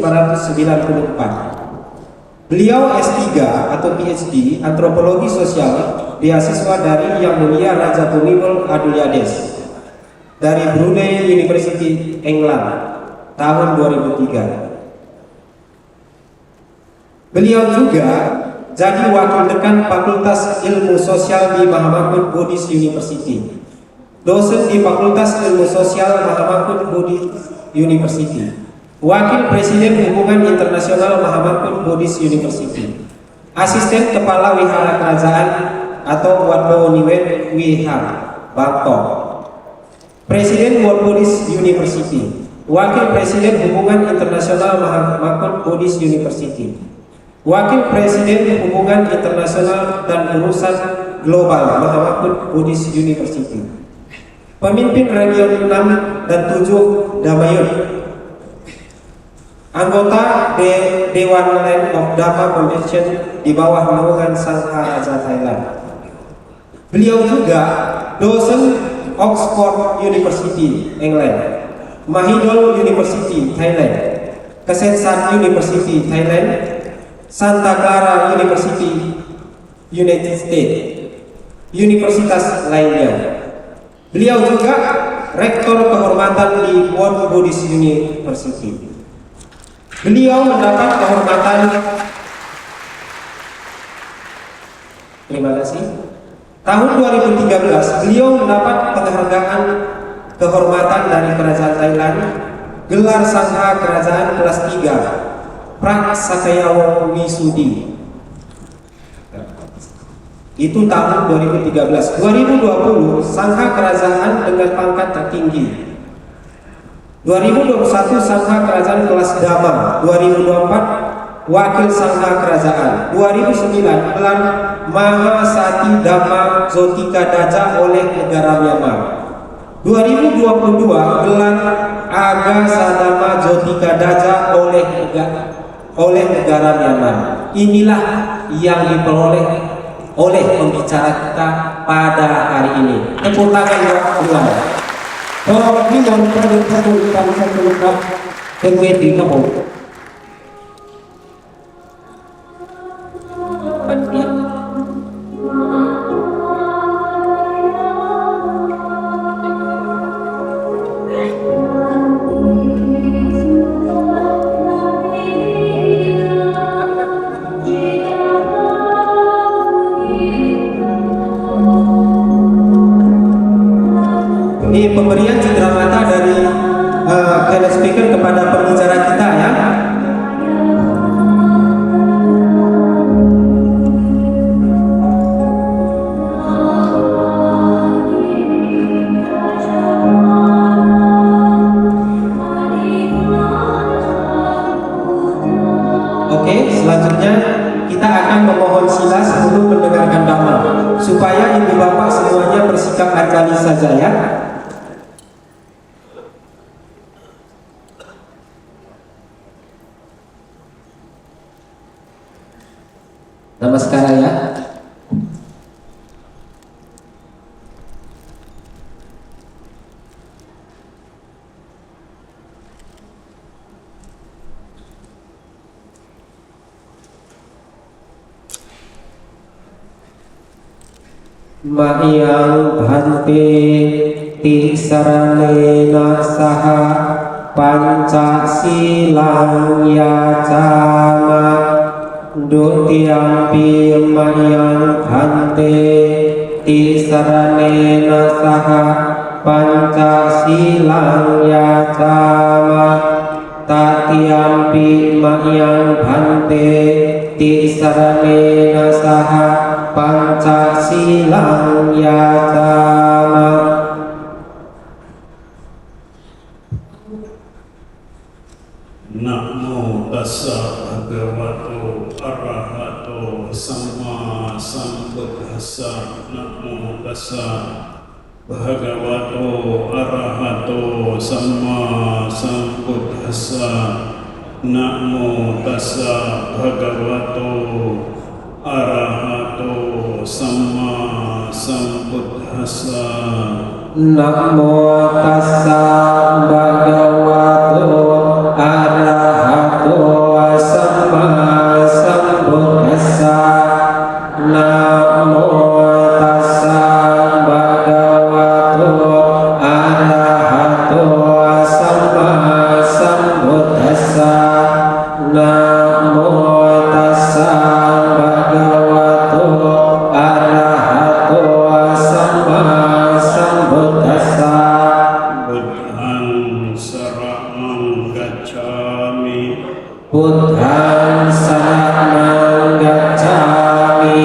1994. Beliau S3 atau PhD Antropologi Sosial, beasiswa dari Yang Mulia Raja Bhumibol Adulyadej dari Brunei University, England, tahun 2003. Beliau juga jadi wakil dekan Fakultas Ilmu Sosial di Mahamakut Buddhist University, dosen di Fakultas Ilmu Sosial Mahamakut Buddhist University, wakil presiden Hubungan Internasional Mahamakut Buddhist University, asisten kepala wihara kerajaan atau Wat Bo Niwet Wihar, Bangkok, presiden World Buddhist University, wakil presiden Hubungan Internasional Mahamakut Buddhist University, wakil presiden Hubungan Internasional dan Urusan Global Mahamakut Buddhist University, pemimpin region 6 dan 7 Damayut, anggota Dewan Land of Dharma Convention di bawah naungan Sangha Raja Thailand. Beliau juga dosen Oxford University, England, Mahidol University, Thailand, Kesensat University, Thailand, Santa Clara University, United States, universitas lainnya. Beliau juga rektor kehormatan di World Buddhist University. Beliau mendapat kehormatan, terima kasih. Tahun 2013 beliau mendapat penghargaan kehormatan dari Kerajaan Thailand, gelar Sangha Kerajaan kelas 3, Prak Sakayawo Wisudi. Itu tahun 2013. 2020 Sangha Kerajaan dengan pangkat tertinggi. 2021 Sangha Kerajaan kelas Dhamma. 2024 Wakil Sangha Kerajaan. 2009 gelar Mahasati Dhamma Zotika Daja oleh negara Myanmar. 2022 gelar Aga Sadama Zotika Daja oleh negara Myanmar. Inilah yang diperoleh oleh pembicara kita pada hari ini. Tepuk tangan buat beliau. Oh, ini yang perlu satu lengkap kemudian kamu. Ini pemberian cindera mata dari keynote speaker kepada pembicara kita ya. Oke, selanjutnya kita akan memohon sila sebelum mendengarkan dhamma, supaya ibu bapak semuanya bersikap adil saja ya. Namaskara ya. Ma'iyang bhante tisaranena saha pancasilang yacama. Dutiyampi mayang bhante tisaranena saha pancasilang yacama. Tatiyampi mayang bhante tisaranena saha pancasilang yacama. Namo tassa bhagavato arahato samma sambuddhassa. Namo tassa bhagavato arahato samma sambuddhassa. Namo tassa bhagavato arahato samma sambuddhassa. Namo tassa bhagavato arahato Buddhaং saranang gacchami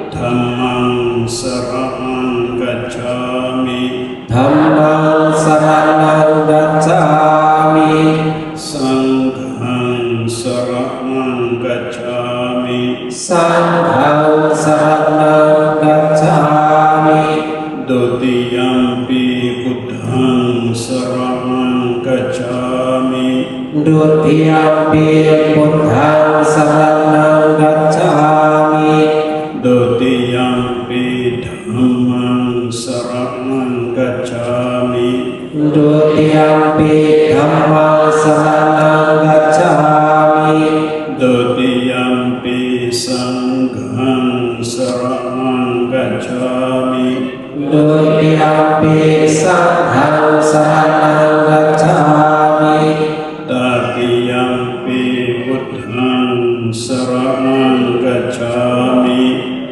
Dhammang saranang gacchami Dhammang saranang gacchami Sanghang saranang gacchami Sanghang saranang gacchami Dutiyampi Buddhang saranang gacchami Dutiyampi Buddhaং saranang gacchami Dutiyampi Dhammang saranang gacchami Dutiyampi Dhammang saranang gacchami Dutiyampi Sanghang saranang gacchami Dutiyampi Sanghang saranang gacchami Tatiyampi Buddhang saranang gacchami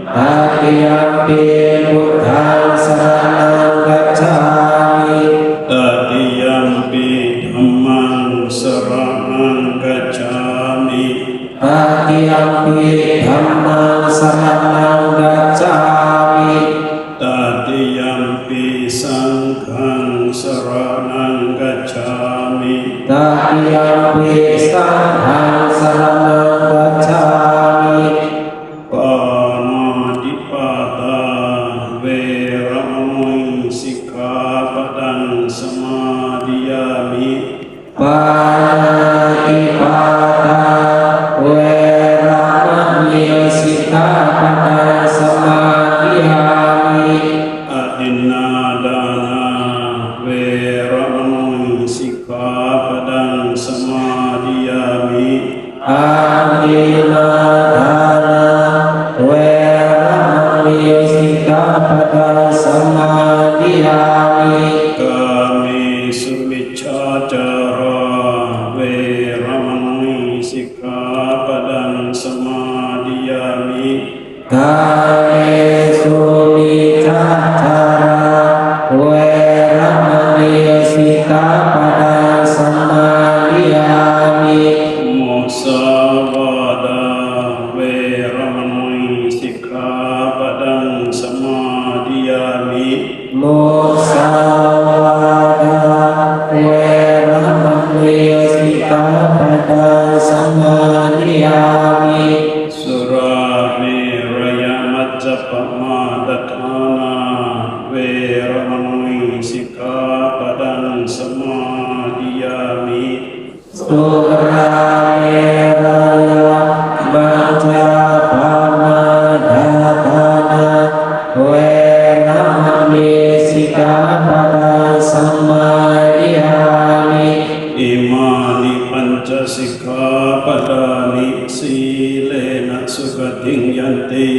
Tatiyampi Buddhaং saranang gacchami Tatiyampi Dhammang saranang gacchami Tatiyampi Dhammang saranang gacchami Tatiyampi Sanghang saranang gacchami Tatiyampi Sanghang saranang gacchami Panadipata Veramani Sikkhapadang Samadhiyami Panatipata Veramani Sikkhapadang samadhiyami Adinadana Veramani Sikkhapadang Samadhiyami Adinadana Veramani Sikkhapadang samadhiyami Kami Sumiccacara Veramani Sikkhapadang Samadhiyami Kame sumiccacara Veramani Sikkhapadang samadhiyami Musavada Veramani Sikkhapadang Samadhiyami Musavada Veramani Sikkhapadang samadhiyami Surameraya Majappamadhatthana Veramani Sikkhapadang Samadhiyami Surameraya Majappamadhatthana Veramani Sikkhapadang samadhiyami Imani panca sikkhapadani silena sugating yanti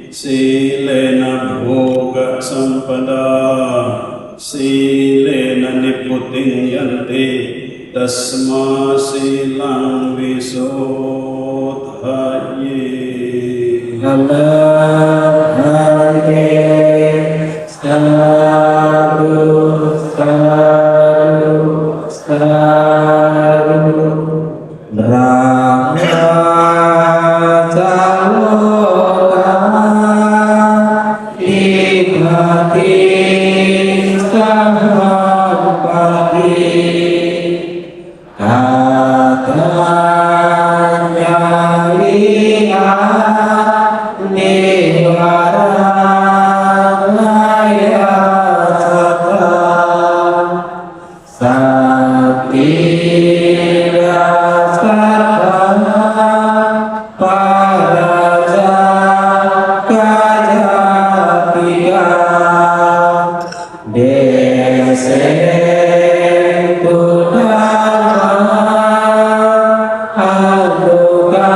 silena bhoga sampada silena niputing yanti tasma silang visodhaye Namaste Sadhu Sadhu Sadhu Brahma Saloka Dipati Sahampati Katanya Liya Nivaraya Sata Sakti Rasatana Paraja Kajatiya Dese Kudama Anuga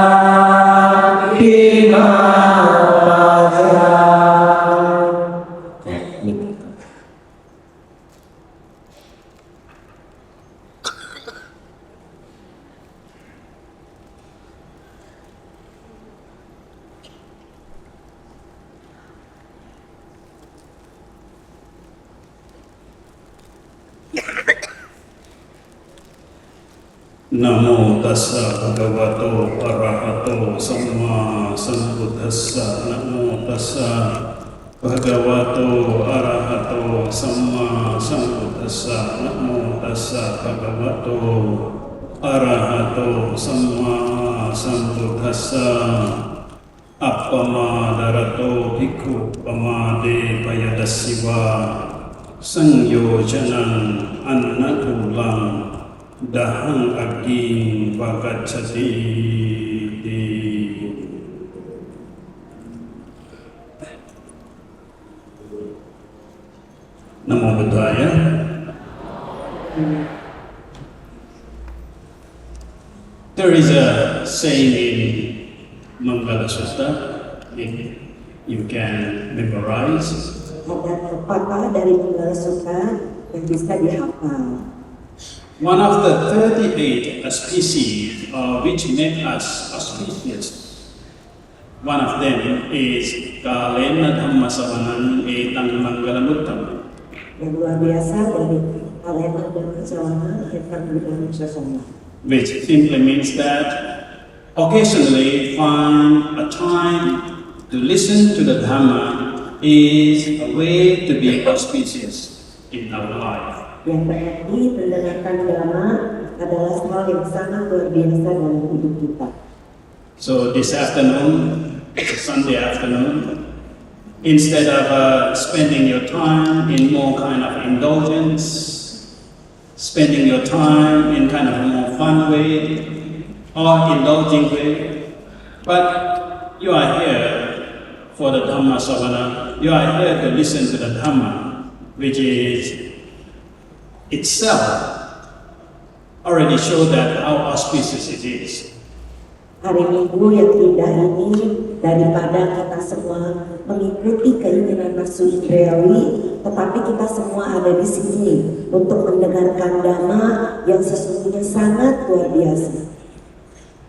Dimamaja. Namo tassa bhagavato arahato samma sambuddhassa. Namo tassa bhagavato arahato samma sambuddhassa. Namo tassa bhagavato arahato samma sambuddhassa. Appamadarato bhikkhu pamade payadassiva sangyojanan annatulang dahang aging bagacati. Namo Buddhaya. There is a saying in Mangala Sutta, if you can memorize. Ada pepatah dari Manggala Sutta yang bisa dihafal. One of the 38 species which make us auspicious, one of them is Kalena Dhamma Savanam Etang Mangalamutam, Yang luar biasa dari Kalena Dhamma Savanam Etang Mangalamutam, which simply means that occasionally find a time to listen to the Dhamma is a way to be auspicious in our life. yang berarti mendengarkan Dhamma adalah hal yang sangat luar biasa dalam hidup kita. So this afternoon, it's a Sunday afternoon, instead of spending your time in more kind of indulgence, spending your time in kind of a more fun way or indulging way, but you are here for the Dhamma Savana, you are here to listen to the Dhamma, which is itself already show that how auspicious it is. Hari Minggu yang indah ini, daripada kita semua mengikuti keinginan nafsu indrawi, tetapi kita semua ada di sini untuk mendengarkan Dhamma yang sesungguhnya sangat luar biasa.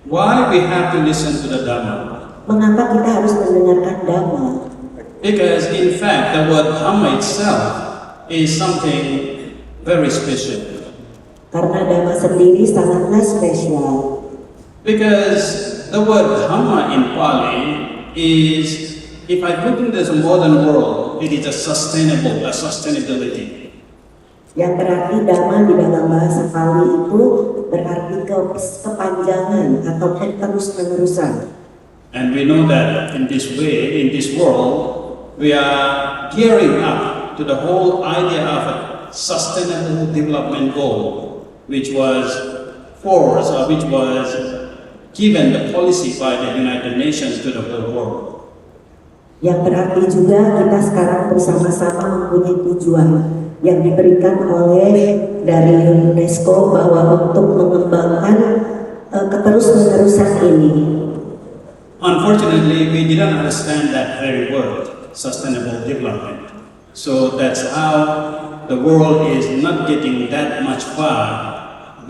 Why we have to listen to the Dhamma? Mengapa kita harus mendengarkan Dhamma? Because in fact the word Dhamma itself is something very special. Karena Dhamma sendiri sangatlah spesial. Because the word Dhamma in Pali is, if I put in this modern world, it is a sustainability. Yang berarti Dhamma di dalam bahasa Pali itu berarti kepanjangan atau terus-menerusan. And we know that in this way, in this world, we are gearing up to the whole idea of a sustainable development goal, which was forced or which was given the policy by the United Nations to the whole world. Yang berarti juga kita sekarang bersama-sama mempunyai tujuan yang diberikan oleh dari UNESCO bahwa untuk mengembangkan keterus-menerusan ini. Unfortunately, we didn't understand that very word, sustainable development. So that's how the world is not getting that much far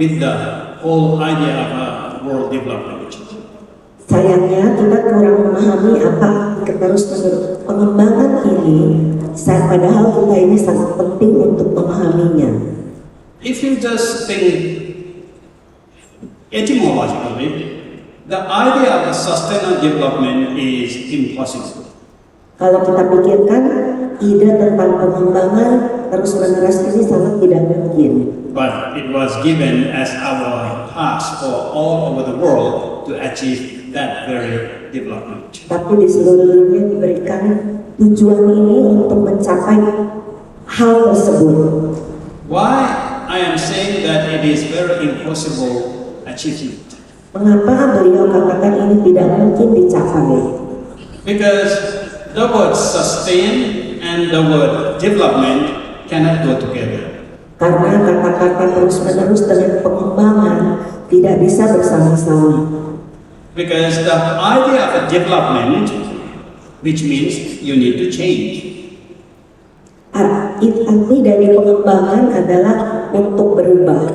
with the whole idea of world development. Sayangnya kita kurang memahami apa keterus-menerus pengembangan ini, padahal kita ini sangat penting untuk memahaminya. If you just think etymologically, the idea of a sustainable development is impossible. Kalau kita pikirkan, ide tentang pengembangan terus-menerus ini sangat tidak mungkin. But it was given as our task for all over the world to achieve that very development. Tapi di seluruh dunia diberikan tujuan ini untuk mencapai hal tersebut. Why I am saying that it is very impossible achievement? Mengapa beliau katakan ini tidak mungkin dicapai? Because the word sustain and the word development cannot go together. Karena kata-kata terus-menerus dengan pengembangan tidak bisa bersama-sama. Because the idea of a development, which means you need to change. Arti dari pengembangan adalah untuk berubah.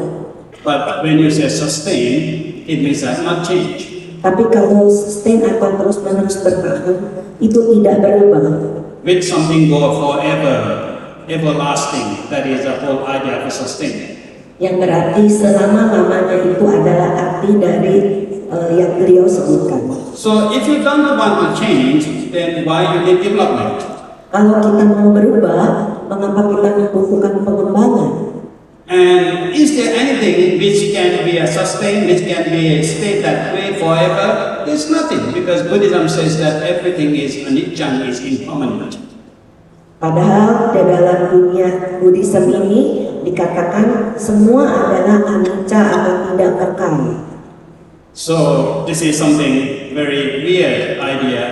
But when you say sustain, it means that not change. Tapi kalau sustain atau terus-menerus bertahan, itu tidak berubah. With something go forever, everlasting, that is the whole idea of a sustain. yang berarti selama-lamanya itu adalah arti dari yang beliau sebutkan. So if you don't want to change, then why you need development? Kalau kita mau berubah, mengapa kita membutuhkan pengembangan? And is there anything which can be sustained, which can be stay that way forever? There's nothing, because Buddhism says that everything is anicca, is impermanent. Padahal di dalam dunia Buddhism ini dikatakan semua adalah anicca atau tidak kekal. So this is something very weird idea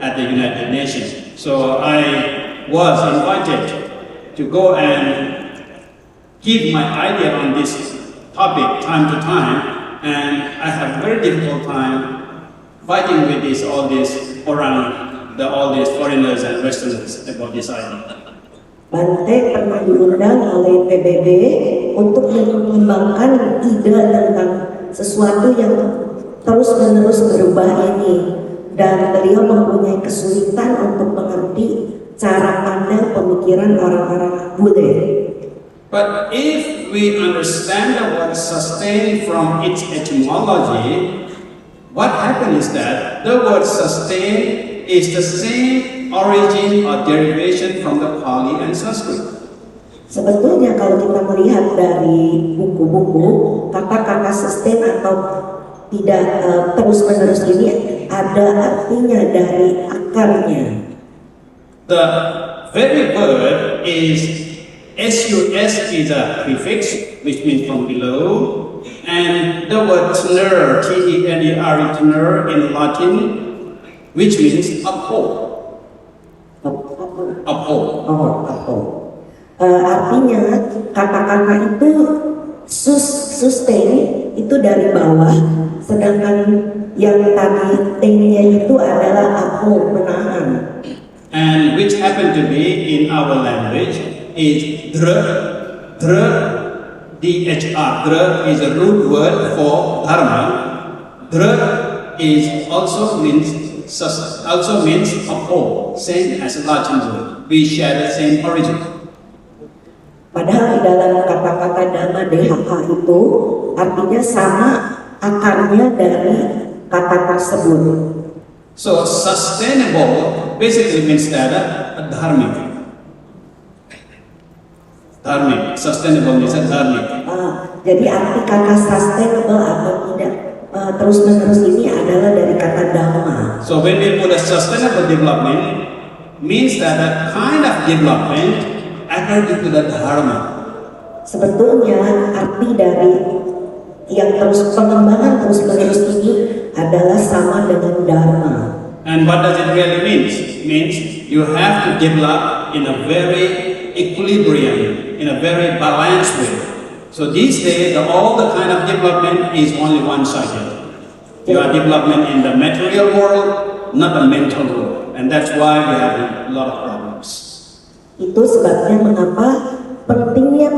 at the United Nations. So I was invited to go and give my idea on this topic time to time, and I have very difficult time fighting with all these foreigners and Westerners about this idea. Bante pernah diundang oleh PBB untuk mengembangkan ide tentang sesuatu yang terus-menerus berubah ini, dan beliau mempunyai kesulitan untuk mengerti cara pandang pemikiran orang-orang Bule. But if we understand the word sustain from its etymology, what happens is that the word sustain is the same origin or derivation from the Pali and Sanskrit. Sebetulnya kalau kita melihat dari buku-buku, kata-kata sustain atau tidak terus-menerus ini ada artinya dari akarnya. The very word is SUS is a prefix, which means from below, and the word tener, T-E-N-E-R, tener in Latin, which means uphold. Uphold. Uphold. Artinya kata-kata itu sustain itu dari bawah, sedangkan yang tadi T-nya itu adalah uphold, menahan. And which happen to be in our language is dhr, D-H-R. Dhr is a root word for dharma. Dhr is also means uphold, same as a Latin word. We share the same origin. Padahal di dalam kata-kata dhamma DHH itu artinya sama akarnya dari kata tersebut. So sustainable basically means that dharmic. Dharmic, sustainable means dharmic. Jadi arti kata sustainable atau tidak terus-menerus ini adalah dari kata dhamma. So when we put a sustainable development, means that a kind of development according to the dharma. Sebetulnya arti dari yang pengembangan terus-menerus ini adalah sama dengan dharma. And what does it really mean? Means you have to develop in a very equilibrium, in a very balanced way. So these days, all the kind of development is only one-sided. Your development in the material world, not the mental world. And that's why we have a lot of problems. Itu sebabnya mengapa pentingnya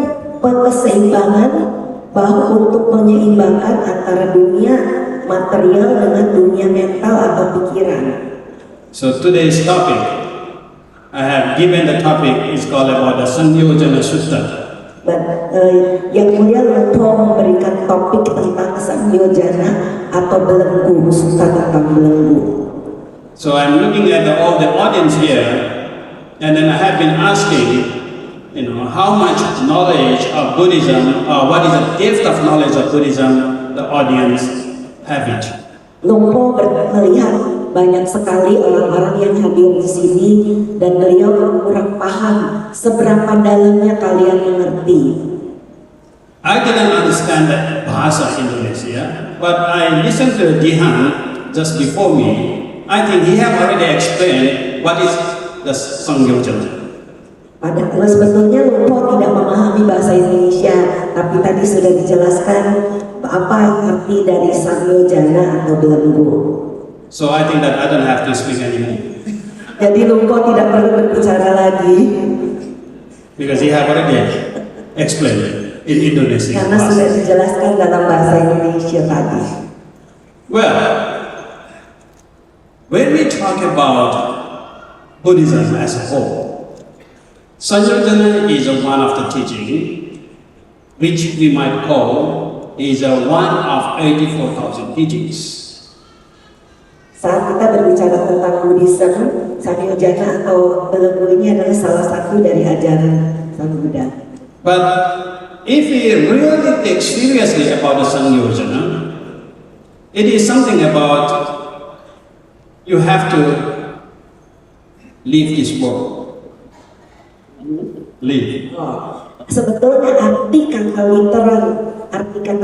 keseimbangan, bahwa untuk menyeimbangkan antara dunia material dengan dunia mental atau pikiran. So today's topic, I have given the topic is called about the Samyojana Sutta. Yang mulia Luto memberikan topik tentang Samyojana atau belenggu, sutta tentang belenggu. So I'm looking at all the audience here, and then I have been asking, how much knowledge of Buddhism, or what is the depth of knowledge of Buddhism the audience have it. Lumpo melihat banyak sekali orang-orang yang hadir di sini dan beliau kurang paham seberapa dalamnya kalian mengerti. I didn't understand that bahasa Indonesia, but I listened to Dihan just before me. I think he have already explained what is the Samyojana. Padahal sebetulnya Lumpo tidak memahami bahasa Indonesia, tapi tadi sudah dijelaskan apa arti dari Samyojana atau belenggu. So I think that I don't have to speak anymore. Jadi Lumpo tidak perlu berbicara lagi, Because he have already explained in Indonesia. karena sudah dijelaskan dalam bahasa Indonesia tadi. Well, when we talk about Buddhism as a whole, Samyojana is one of the teaching, which we might call is one of 84,000 teachings. Saat kita berbicara tentang Buddhism, Samyojana atau belenggu ini adalah salah satu dari ajaran Sang Buddha. But if we really take seriously about the Samyojana, it is something about you have to leave this world. Leave. Sebetulnya arti kata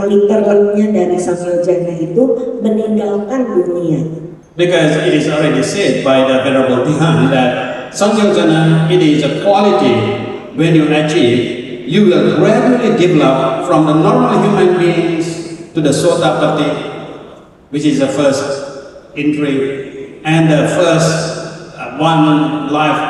literalnya dari Samyojana itu meninggalkan dunia. Because it is already said by the Venerable Dhyan that Samyojana, it is a quality when you achieve, you will gradually develop from the normal human beings to the Sotapatti, which is the first entry, and the first one life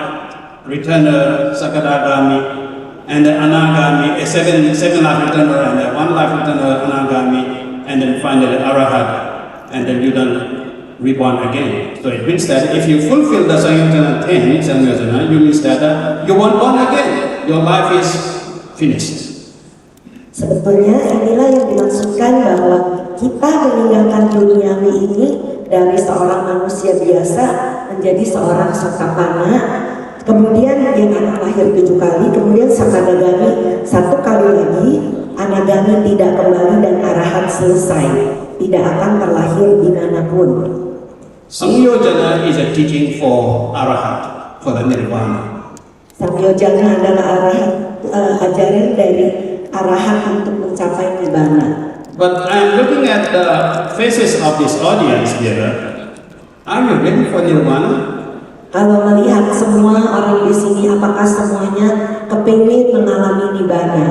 returner, Sakadagami, and the Anagami, seven life returner, and the one life returner, Anagami, and then finally Arahat, and then you don't reborn again. So it means that if you fulfill the Samyojana 10, you means that you won't born again. Your life is finished. Sebetulnya inilah yang dimaksudkan bahwa kita meninggalkan duniawi ini dari seorang manusia biasa menjadi seorang Sotapanna, kemudian yang akan lahir 7 kali, kemudian Sakadagami 1 kali lagi, Anagami tidak kembali dan Arahat selesai, tidak akan terlahir dimanapun. Samyojana is a teaching for Arahat, for the Nirvana. Samyojana adalah ajaran dari Arahat untuk mencapai Nibbana. But I'm looking at the faces of this audience here. Are you ready for Nirvana? Kalau melihat semua orang di sini, apakah semuanya kepingin mengalami Nibbana?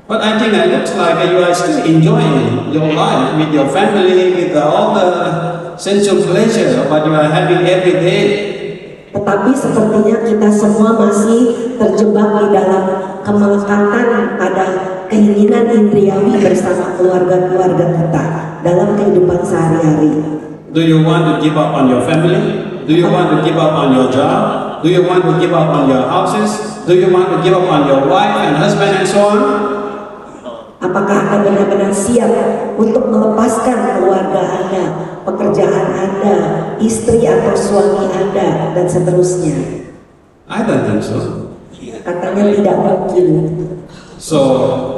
But I think it looks like you are still enjoying your life with your family, with all the sensual pleasure what you are having every day. Tetapi sepertinya kita semua masih terjebak di dalam kemelekatan pada keinginan indriawi bersama keluarga-keluarga kita dalam kehidupan sehari-hari. Do you want to give up on your family? Do you want to give up on your job? Do you want to give up on your houses? Do you want to give up on your wife and husband and so on? Apakah Anda benar-benar siap untuk melepaskan keluarga Anda, pekerjaan Anda, istri atau suami Anda, dan seterusnya? I don't think so. Katanya tidak mungkin. So,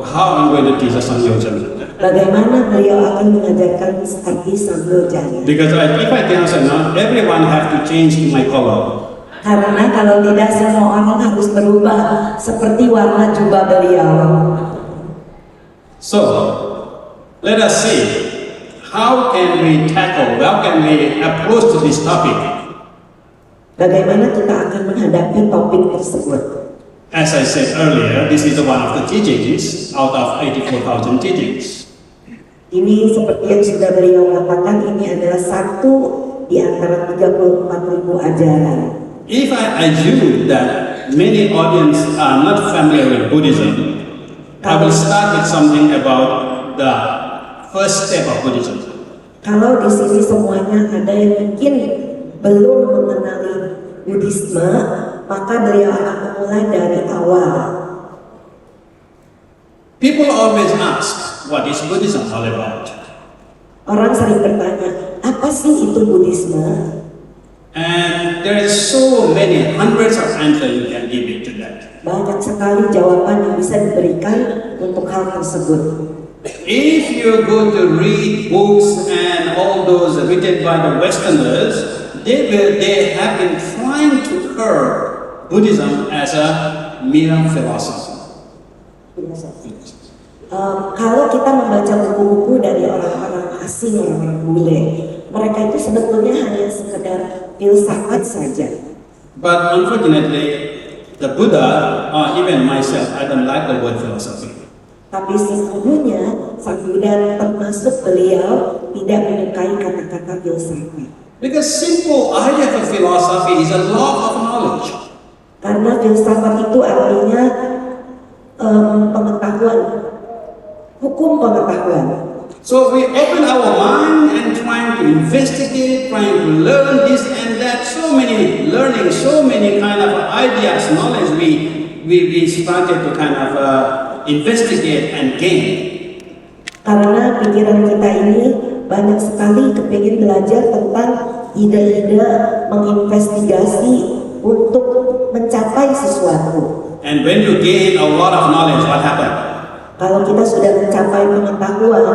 how I'm going to teach a Samyojana? Bagaimana beliau akan mengajarkan arti Samyojana? Because if I tell now, everyone have to change my color. Karena kalau tidak, semua orang harus berubah seperti warna jubah beliau. So, let us see how can we approach to this topic. Bagaimana kita akan menghadapi topik tersebut? As I said earlier, this is one of the teachings out of 84,000 teachings. Ini seperti yang sudah beliau katakan, ini adalah satu di antara 34.000 ajaran. If I assume that many audience are not familiar with Buddhism, I will start with something about the first step of Buddhism. Kalau di sini semuanya ada yang mungkin belum mengenali Buddhisme, maka beliau akan memulai dari awal. People always ask, what is Buddhism all about? Orang sering bertanya, apa sih itu Buddhisme? And there is so many hundreds of answers you can give it to that. Banyak sekali jawaban yang bisa diberikan untuk hal tersebut. If you go to read books and all those written by the Westerners, they have been trying to curb Buddhism as a mere philosophy. Kalau kita membaca buku-buku dari orang-orang asing, orang bule, mereka itu sebetulnya hanya sekedar filsafat saja. But unfortunately, the Buddha, or even myself, I don't like the word philosophy. Tapi sesungguhnya Sang Buddha termasuk beliau tidak menyukai kata-kata filsafat. Because simple idea of philosophy is a law of knowledge. Karena filsafat itu artinya pengetahuan, hukum pengetahuan. So we open our mind and trying to investigate, trying to learn this and that, so many learning, so many kind of ideas, knowledge we started to kind of investigate and gain. Karena pikiran kita ini banyak sekali kepingin belajar tentang ide-ide, menginvestigasi untuk mencapai sesuatu. And when you gain a lot of knowledge, what happens? Kalau kita sudah mencapai pengetahuan,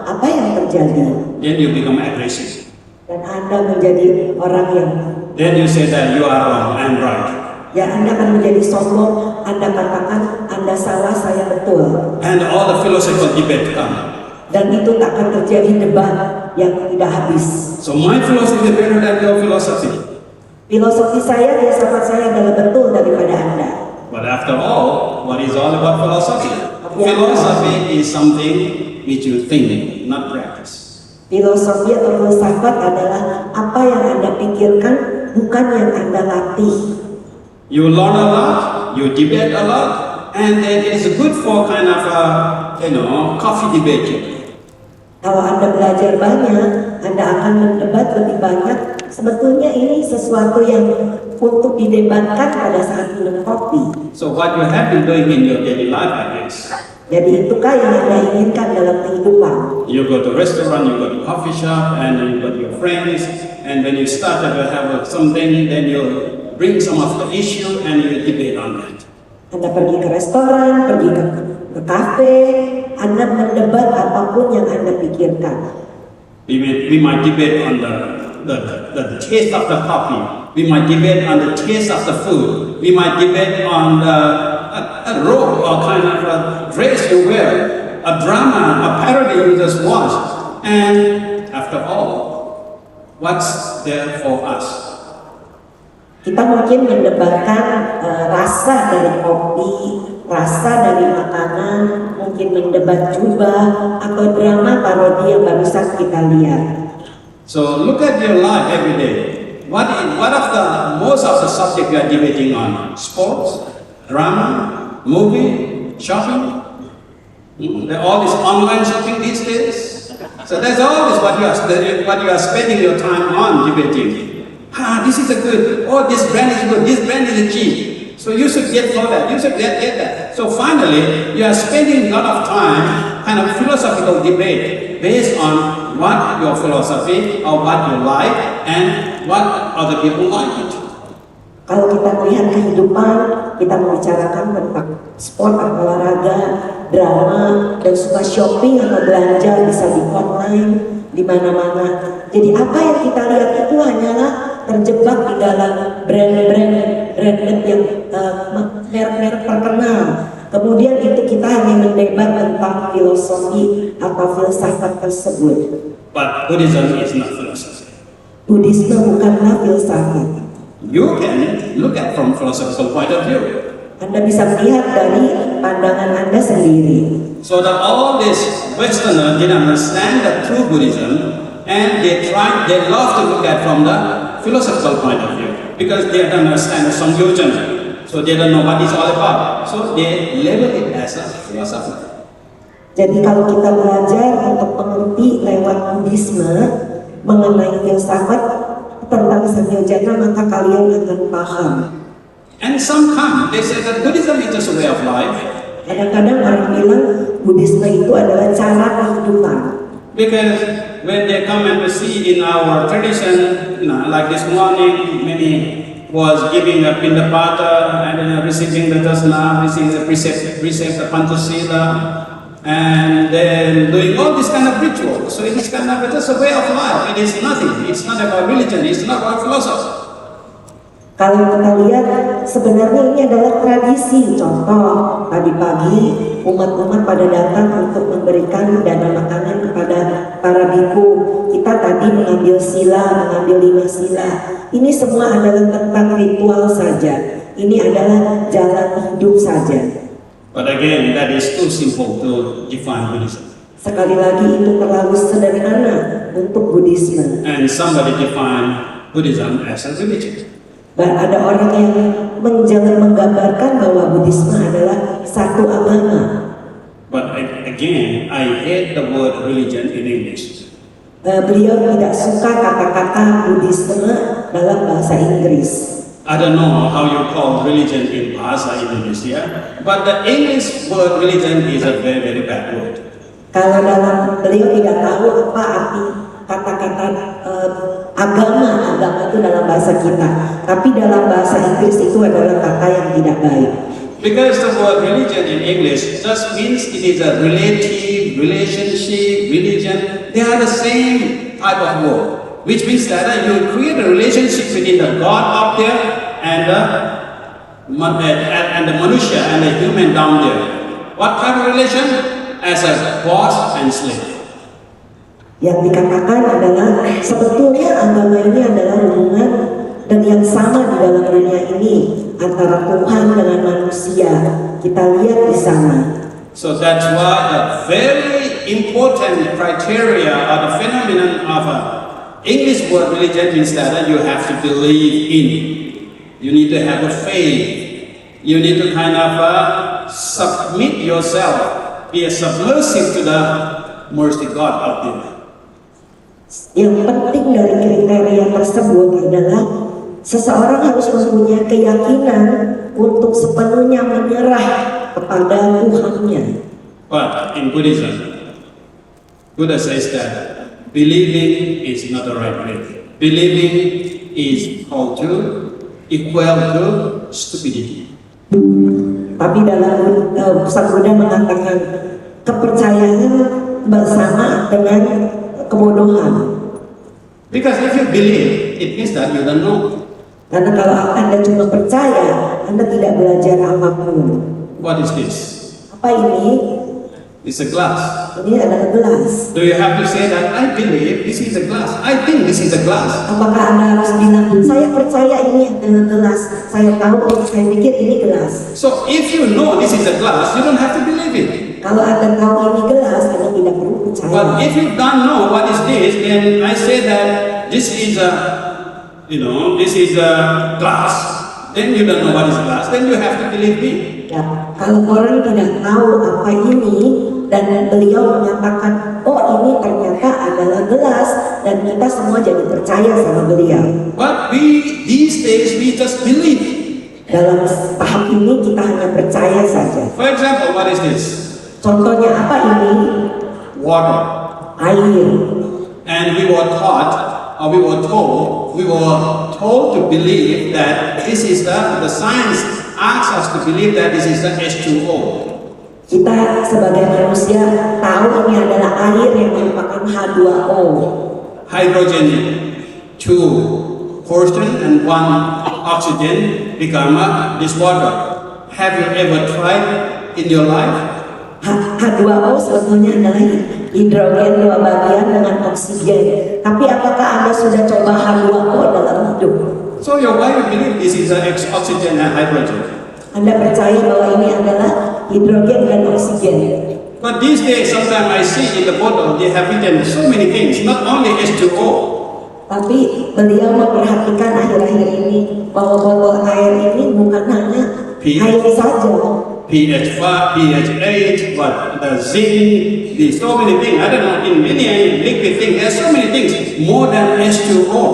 apa yang terjadi? Then you become aggressive. Dan Anda menjadi orang yang, Then you say that you are wrong, I'm right. ya Anda akan menjadi sombong, Anda katakan Anda salah, saya betul. And all the philosophical debate come. Dan itu tak akan terjadi debat yang tidak habis. So my philosophy is better than your philosophy. Filosofi saya, filsafat saya adalah betul daripada Anda. But after all, what is all about philosophy? Philosophy is something which you think, not practice. Filosofi atau filsafat adalah apa yang Anda pikirkan, bukan yang Anda latih. You learn a lot, you debate a lot, and then it is good for kind of a, coffee debate. Kalau Anda belajar banyak, Anda akan mendebat lebih banyak. Sebetulnya ini sesuatu yang untuk didebatkan pada saat minum kopi. So what you have been doing in your daily life, I guess. Jadi itukah yang Anda inginkan dalam kehidupan? You go to restaurant, you go to coffee shop, and you go to your friends, and when you start to have something, then you bring some of the issue and you debate on that. Anda pergi ke restoran, pergi ke kafe, Anda mendebat apapun yang Anda pikirkan. We might debate on the taste of the coffee. We might debate on the taste of the food. We might debate on a robe or kind of a dress you wear, a drama, a parody you just watch. And after all, what's there for us? Kita mungkin mendebatkan rasa dari kopi, rasa dari makanan, mungkin mendebat jubah atau drama parodi yang barusan kita lihat. So look at your life every day. What of the most of the subject you are debating on? Sports, drama, movie, shopping. All this online shopping these days. So that's always what you are spending your time on debating. This is a good. Oh, this brand is good. This brand is cheap. So you should get for that. You should get that. So finally, you are spending a lot of time kind of philosophical debate based on what your philosophy or what you like and what other people like it. Kalau kita melihat kehidupan, kita membicarakan tentang sport atau olahraga, drama, dan suka shopping atau belanja bisa di online, di mana-mana. Jadi apa yang kita lihat itu hanyalah terjebak di dalam brand-brand yang merek-merek terkenal. Kemudian itu kita hanya mendebat tentang filosofi atau filsafat tersebut. But Buddhism is not philosophy. Buddhisme bukanlah filsafat. You can look at from philosophical point of view. Anda bisa melihat dari pandangan Anda sendiri. So that all these Westerners didn't understand the true Buddhism, and they love to look at from the philosophical point of view because they don't understand the Samyojan, so they don't know what it's all about. So they label it as a philosophy. Jadi kalau kita belajar untuk mengerti lewat Buddhisme mengenai filsafat tentang Samyojana, maka kalian akan paham. And sometimes they say that Buddhism is just a way of life. Kadang-kadang orang bilang Buddhisme itu adalah cara kehidupan. Because when they come and see in our tradition, like this morning, many was giving a pindapata and receiving the dasana, receiving the precept the Panchasila, and then doing all this kind of ritual. So it is kind of just a way of life. It is nothing. It's not about religion. It's not about philosophy. Kalau kita lihat sebenarnya ini adalah tradisi. Contoh, tadi pagi umat-umat pada datang untuk memberikan dana makanan kepada para biku. Kita tadi mengambil sila, mengambil 5 sila. Ini semua adalah tentang ritual saja. Ini adalah jalan hidup saja. But again, that is too simple to define Buddhism. Sekali lagi itu terlalu sederhana untuk Buddhisme. And somebody define Buddhism as a religion. Dan ada orang yang menggambarkan bahwa Buddhisme adalah satu agama. But again, I hate the word religion in English. Beliau tidak suka kata-kata Buddhisme dalam bahasa Inggris. I don't know how you call religion in Bahasa Indonesia, but the English word religion is a very, very bad word. Kalau dalam beliau tidak tahu apa arti kata-kata agama itu dalam bahasa kita, tapi dalam bahasa Inggris itu adalah kata yang tidak baik. Because the word religion in English just means it is a relative, relationship, religion. They are the same type of word, which means that you create a relationship between the God up there and the manusia and the human down there. What kind of relation? As a boss and slave. Yang dikatakan adalah sebetulnya agama ini adalah hubungan dan yang sama di dalam dunia ini antara Tuhan dengan manusia. Kita lihat di sana. So that's why the very important criteria or the phenomenon of English word religion means that you have to believe in. You need to have a faith. You need to kind of submit yourself, be submissive to the mercy God out there. Yang penting dari kriteria tersebut adalah seseorang harus mempunyai keyakinan untuk sepenuhnya menyerah kepada Tuhannya. But in Buddhism, Buddha says that believing is not the right way. Believing is equal to stupidity. Tapi dalam Sang Buddha mengatakan kepercayaan bersama dengan kebodohan. Because if you believe, it means that you don't know. Karena kalau Anda cuma percaya, Anda tidak belajar apapun. What is this? Apa ini? It's a glass. Ini adalah gelas. Do you have to say that I believe this is a glass? I think this is a glass. Apakah Anda harus bilang, saya percaya ini adalah gelas, saya tahu, saya pikir ini gelas. So if you know this is a glass, you don't have to believe it. Kalau Anda tahu ini gelas, Anda tidak perlu percaya. But if you don't know what is this, then I say that this is a glass. Then you don't know what is glass. Then you have to believe me. Ya, kalau orang tidak tahu apa ini dan beliau menyatakan, oh ini ternyata adalah gelas, dan kita semua jadi percaya sama beliau. But these days we just believe. Dalam tahap ini kita hanya percaya saja. For example, what is this? Contohnya apa ini? Water. Air. And we were told to believe that this is the science asks us to believe that this is the H2O. Kita sebagai manusia tahu ini adalah air yang merupakan H2O. Hydrogen, 2 portion and 1 oxygen become this water. Have you ever tried in your life? H2O sebetulnya adalah hidrogen 2 bagian dengan oksigen. Tapi apakah Anda sudah coba H2O dalam hidup? So why you believe this is oxygen and hydrogen? Anda percaya bahwa ini adalah hidrogen dan oksigen. But these days, sometimes I see in the bottle they have written so many things, not only H2O. Tapi beliau memperhatikan akhir-akhir ini bahwa botol air ini bukan hanya air saja. pH 5, pH 8, but the zinc, so many things. I don't know, in many liquid things, there's so many things more than H2O.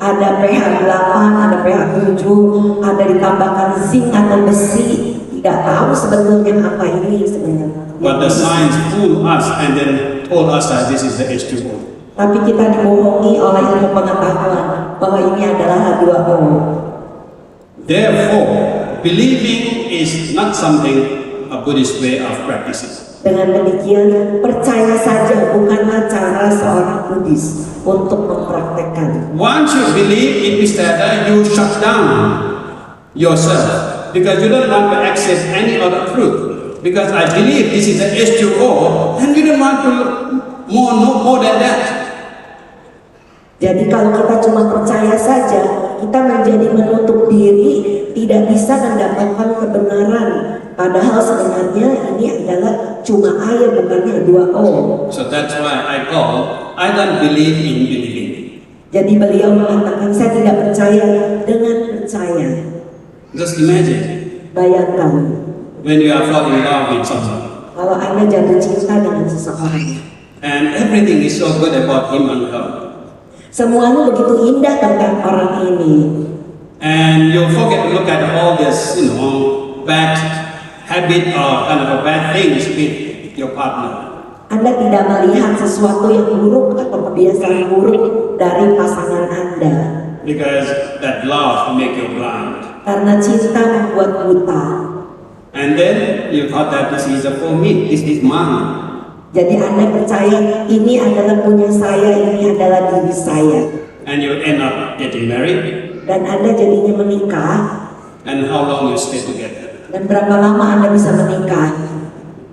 Ada pH 8, ada pH 7, ada ditambahkan zinc atau besi. Tidak tahu sebetulnya apa ini sebenarnya. But the science fooled us and then told us that this is the H2O. Tapi kita dibohongi oleh ilmu pengetahuan bahwa ini adalah H2O. Therefore, believing is not something a Buddhist way of practicing. Dengan demikian, percaya saja bukanlah cara seorang Buddhis untuk mempraktekkan. Once you believe, it means that you shut down yourself because you don't want to accept any other truth. Because I believe this is the H2O, and you don't want to know more than that. Jadi kalau kita cuma percaya saja, kita menjadi menutup diri, tidak bisa mendapatkan kebenaran. Padahal sebenarnya ini adalah cuma air, bukannya H2O. So that's why I don't believe in believing. Jadi beliau mengatakan, saya tidak percaya dengan percaya. Just imagine Bayangkan, when you are falling in love with someone, kalau Anda jatuh cinta dengan seseorang, and everything is so good about him and her. semuanya begitu indah tentang orang ini. And you'll forget to look at all this, bad habit or kind of a bad things with your partner. Anda tidak melihat sesuatu yang buruk atau kebiasaan buruk dari pasangan Anda. Because that love make you blind. Karena cinta membuat buta. And then you thought that this is for me, this is mine. Jadi Anda percaya ini adalah punya saya, ini adalah diri saya. And you end up getting married. Dan Anda jadinya menikah. And how long you stay together? Dan berapa lama Anda bisa menikah?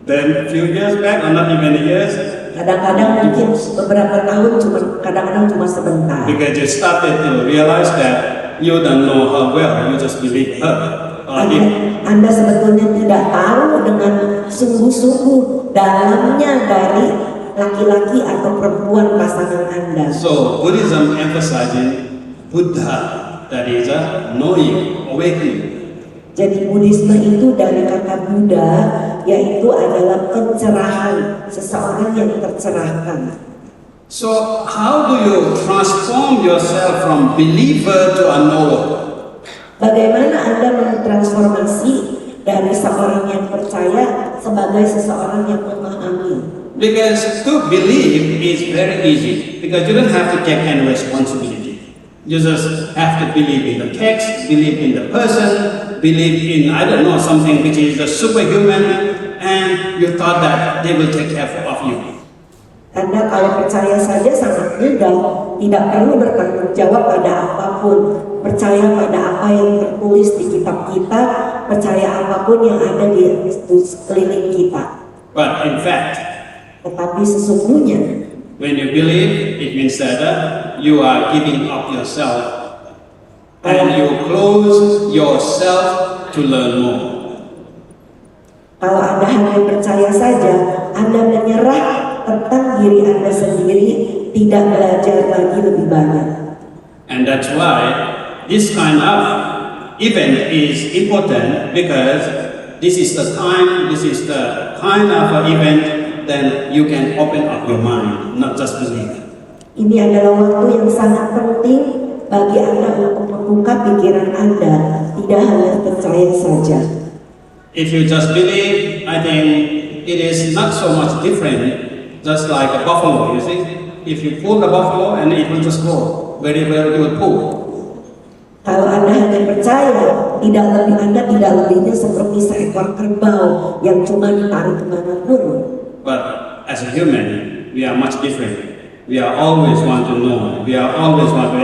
Then few years back, or not even years, Kadang-kadang mungkin beberapa tahun, kadang-kadang cuma sebentar. because you started to realize that you don't know her well, you just believe her or him. Anda sebetulnya tidak tahu dengan sungguh-sungguh dalamnya dari laki-laki atau perempuan pasangan Anda. So Buddhism emphasizing Buddha, that is knowing, awakening. Jadi Buddhisme itu dari kata Buddha, yaitu adalah pencerahan, seseorang yang tercerahkan. So how do you transform yourself from believer to a knower? Bagaimana Anda mentransformasi dari seorang yang percaya sebagai seseorang yang memahami? Because to believe is very easy, because you don't have to take any responsibility. You just have to believe in the text, believe in the person, believe in, I don't know, something which is superhuman, and you thought that they will take care of you. Anda kalau percaya saja sangat mudah, tidak perlu bertanggung jawab pada apapun, percaya pada apa yang tertulis di kitab kita, percaya apapun yang ada di sekeliling kita. But in fact, Tetapi sesungguhnya, when you believe, it means that you are giving up yourself, and you close yourself to learn more. kalau Anda hanya percaya saja, Anda menyerah tentang diri Anda sendiri, tidak belajar lagi lebih banyak. And that's why this kind of event is important, because this is the time, this is the kind of event then you can open up your mind, not just believe. Ini adalah waktu yang sangat penting bagi Anda untuk membuka pikiran Anda, tidak hanya percaya saja. If you just believe, I think it is not so much different, just like a buffalo, you see. If you pull the buffalo and it will just go, wherever you will pull. Kalau Anda hanya percaya, Anda tidak lebihnya seperti seekor kerbau yang cuma ditarik kemanapun. But as a human, we are much different. We are always want to know. We are always want to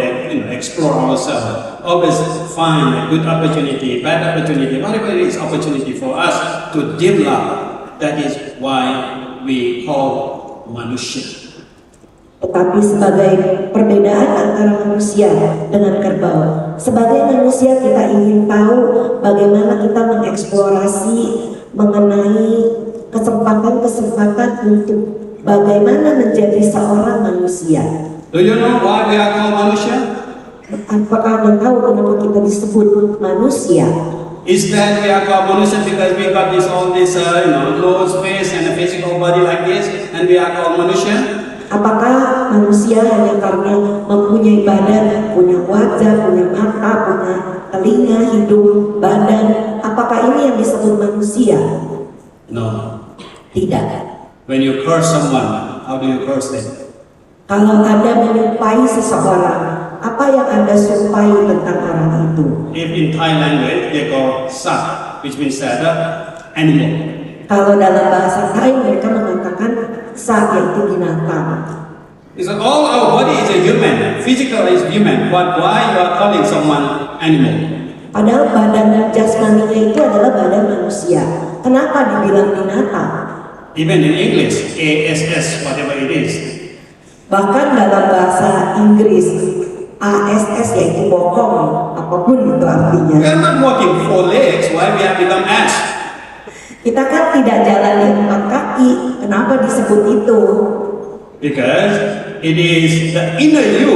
explore ourselves. Always find a good opportunity, bad opportunity, whatever it is opportunity for us to develop. That is why we call manusia. Tetapi sebagai perbedaan antara manusia dengan kerbau, sebagai manusia kita ingin tahu bagaimana kita mengeksplorasi mengenai kesempatan-kesempatan untuk bagaimana menjadi seorang manusia. Do you know why we are called manusia? Apakah Anda tahu kenapa kita disebut manusia? Is that we are called manusia because we got all this nose, face, and a physical body like this, and we are called manusia? Apakah manusia hanya karena mempunyai badan, punya wajah, punya mata, punya telinga, hidung, badan? Apakah ini yang disebut manusia? No. Tidak. When you curse someone, how do you curse them? Kalau Anda menyumpahi seseorang, apa yang Anda sumpahi tentang orang itu? If in Thai language they call sat, which means that animal. Kalau dalam bahasa Thai mereka mengatakan sa, yaitu binatang. It's like all our body is a human, physical is human, but why you are calling someone animal? Padahal badan jasmaninya itu adalah badan manusia. Kenapa dibilang binatang? Even in English, ASS, whatever it is. Bahkan dalam bahasa Inggris, ASS yaitu bokong, apapun itu artinya. We are not walking 4 legs, why we have become ass? Kita kan tidak jalan di 4 kaki, kenapa disebut itu? Because it is the inner you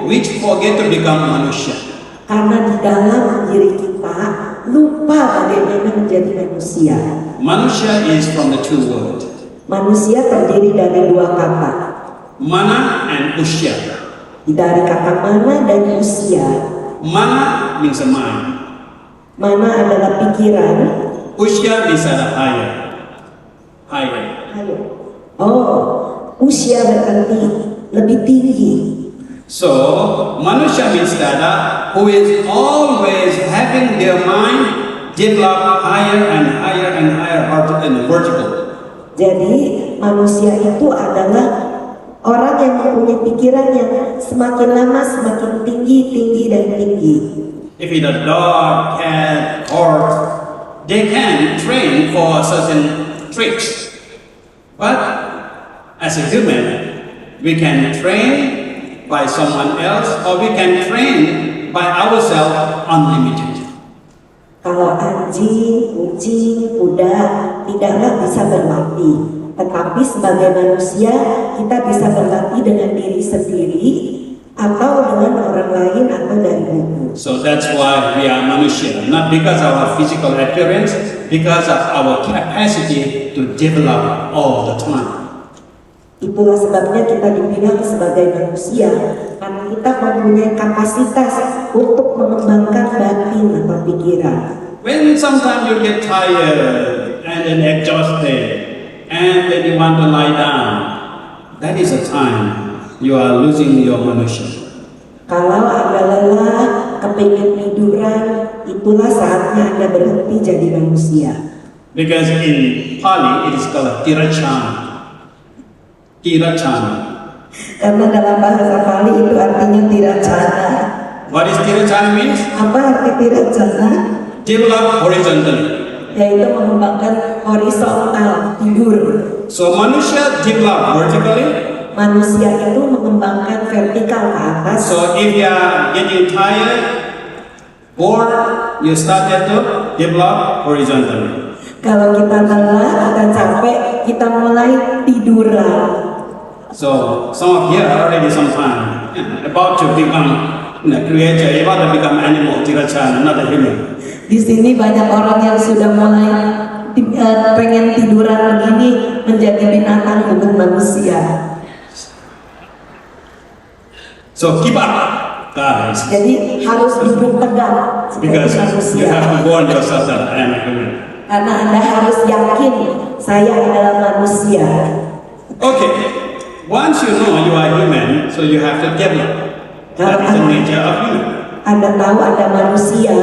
which forget to become manusia. Karena di dalam diri kita lupa bagaimana menjadi manusia. Manusia is from the 2 words. Manusia terdiri dari 2 kata. Mana and usya. Dari kata mana dan usia. Mana means a mind. Mana adalah pikiran. Ushya means higher. Higher. Ayo. Oh, usia berarti lebih tinggi. So, Manusya means that who is always having their mind develop higher and higher and higher and vertical. Jadi manusia itu adalah orang yang mempunyai pikiran yang semakin lama semakin tinggi, tinggi dan tinggi. If it's a dog, cat, horse, they can train for certain tricks. But as a human, we can train by someone else or we can train by ourselves unlimited. Kalau anjing, kucing, kuda tidaklah bisa berlatih. Tetapi sebagai manusia kita bisa berlatih dengan diri sendiri atau dengan orang lain atau dari buku. So that's why we are Manusya, not because of our physical appearance, because of our capacity to develop all the time. Itulah sebabnya kita dibilang sebagai manusia, karena kita mempunyai kapasitas untuk mengembangkan batin atau pikiran. When sometimes you get tired and then exhausted and then you want to lie down, that is a time you are losing your Manusya. Kalau Anda lelah, kepingin tiduran, itulah saatnya Anda berhenti jadi manusia. Because in Pali it is called Tirachana. Tirachana. Karena dalam bahasa Pali itu artinya tiracana. What is Tirachana means? Apa arti tiracana? Develop horizontally. Yaitu mengembangkan horizontal, tidur. So Manusya develop vertically. Manusia itu mengembangkan vertikal ke atas. So if you are getting tired, bored, you started to develop horizontally. Kalau kita lelah, kita capek, kita mulai tiduran. So some of you are already sometime about to become creature, about to become animal, Tirachana, not a human. Di sini banyak orang yang sudah mulai pengen tiduran begini menjadi binatang bukan manusia. So keep up, guys, Jadi harus duduk tegak seperti because you manusia. have to warn yourself that I am a human. Karena Anda harus yakin saya adalah manusia. Okay, once you know you are human, so you have to develop. That is the nature of human. Anda tahu Anda manusia,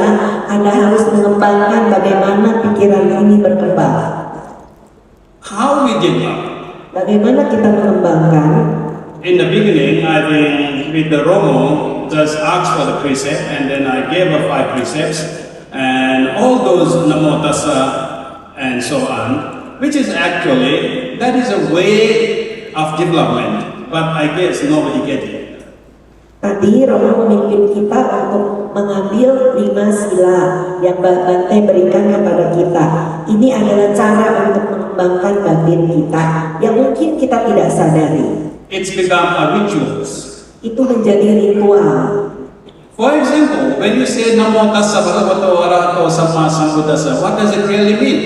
Anda harus mengembangkan bagaimana pikiran ini berkembang. How we develop? Bagaimana kita mengembangkan? In the beginning, I think with the Romo, just asked for the precept, and then I gave 5 precepts, and all those Namo Tassa and so on, which is actually, that is a way of development, but I guess nobody get it. Tadi Romo memimpin kita untuk mengambil 5 sila yang Bante berikan kepada kita. Ini adalah cara untuk mengembangkan batin kita yang mungkin kita tidak sadari. It's become a rituals. Itu menjadi ritual. For example, when you say Namo Tassa Bhagavato Arahato Samma Sambuddhassa, what does it really mean?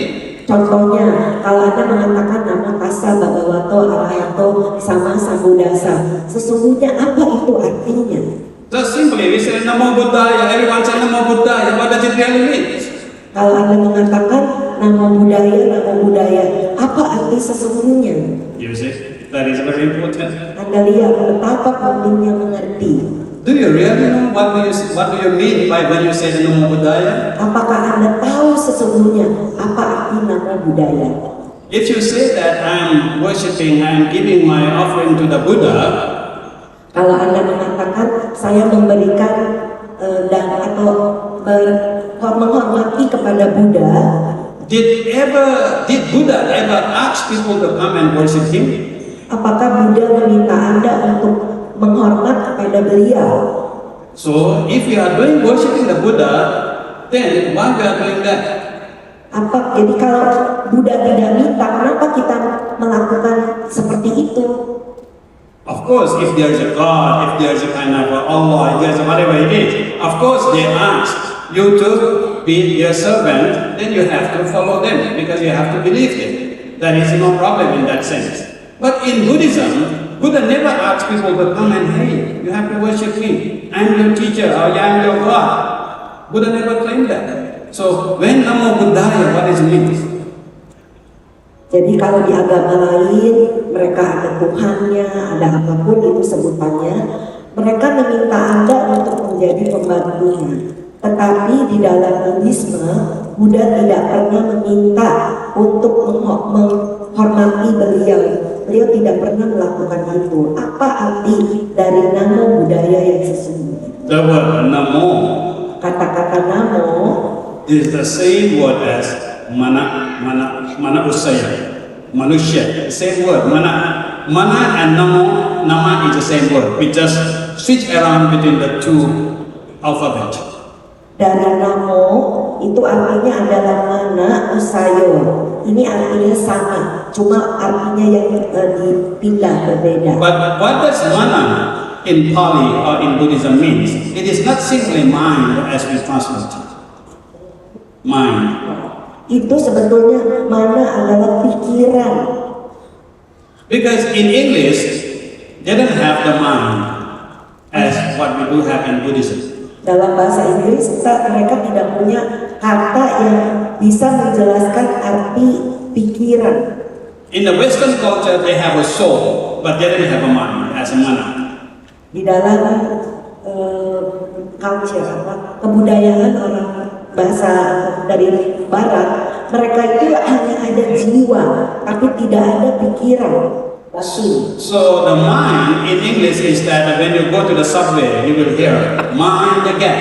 Contohnya, kalau Anda mengatakan Namo Tassa Bhagavato Arahato Samma Sambuddhassa, sesungguhnya apa itu artinya? Just simply, we say Namo Buddhaya, everyone say Namo Buddhaya, what does it really mean? Kalau Anda mengatakan Namo Buddhaya, apa arti sesungguhnya? You see, that is very important. Anda lihat betapa pentingnya mengerti. Do you really know what do you mean by when you say Namo Buddhaya? Apakah Anda tahu sesungguhnya apa arti Namo Buddhaya? If you say that I'm worshipping, I'm giving my offering to the Buddha, Kalau Anda mengatakan saya memberikan dan atau menghormati kepada Buddha, did Buddha ever ask people to come and worship him? apakah Buddha meminta Anda untuk menghormat kepada beliau? So if you are doing worshiping the Buddha, then why we are doing that? Jadi kalau Buddha tidak minta, kenapa kita melakukan seperti itu? Of course, if there is a God, if there is a kind of Allah, if there is whatever it is, of course they ask you to be their servant, then you have to follow them because you have to believe them. There is no problem in that sense. But in Buddhism, Buddha never asked people to come and, hey, you have to worship me. I'm your teacher or I am your God. Buddha never claimed that. So when Namo Buddhaya, what is it mean? Jadi kalau di agama lain mereka ada Tuhannya, ada apapun itu sebutannya, mereka meminta Anda untuk menjadi pembantunya. Tetapi di dalam Buddhisme, Buddha tidak pernah meminta untuk menghormati beliau. Beliau tidak pernah melakukan itu. Apa arti dari Namo Buddhaya yang sesungguhnya? The word Namo Kata-kata Namo is the same word as mana usaya, manusia. The same word, mana and nama is the same word. We just switch around between the two alphabet. dari Namo itu artinya adalah mana usayo. Ini artinya sama, cuma artinya yang dipindah berbeda. But what does mana in Pali or in Buddhism means? It is not simply mind as we translate it. Mind. Itu sebetulnya mana adalah pikiran. Because in English, they don't have the mind as what we do have in Buddhism. Dalam bahasa Inggris mereka tidak punya kata yang bisa menjelaskan arti pikiran. In the Western culture, they have a soul, but they don't have a mind as a mana. Di dalam culture kebudayaan orang bahasa dari Barat, mereka itu hanya ada jiwa, tapi tidak ada pikiran. So the mind in English is that when you go to the subway, you will hear mind the gap.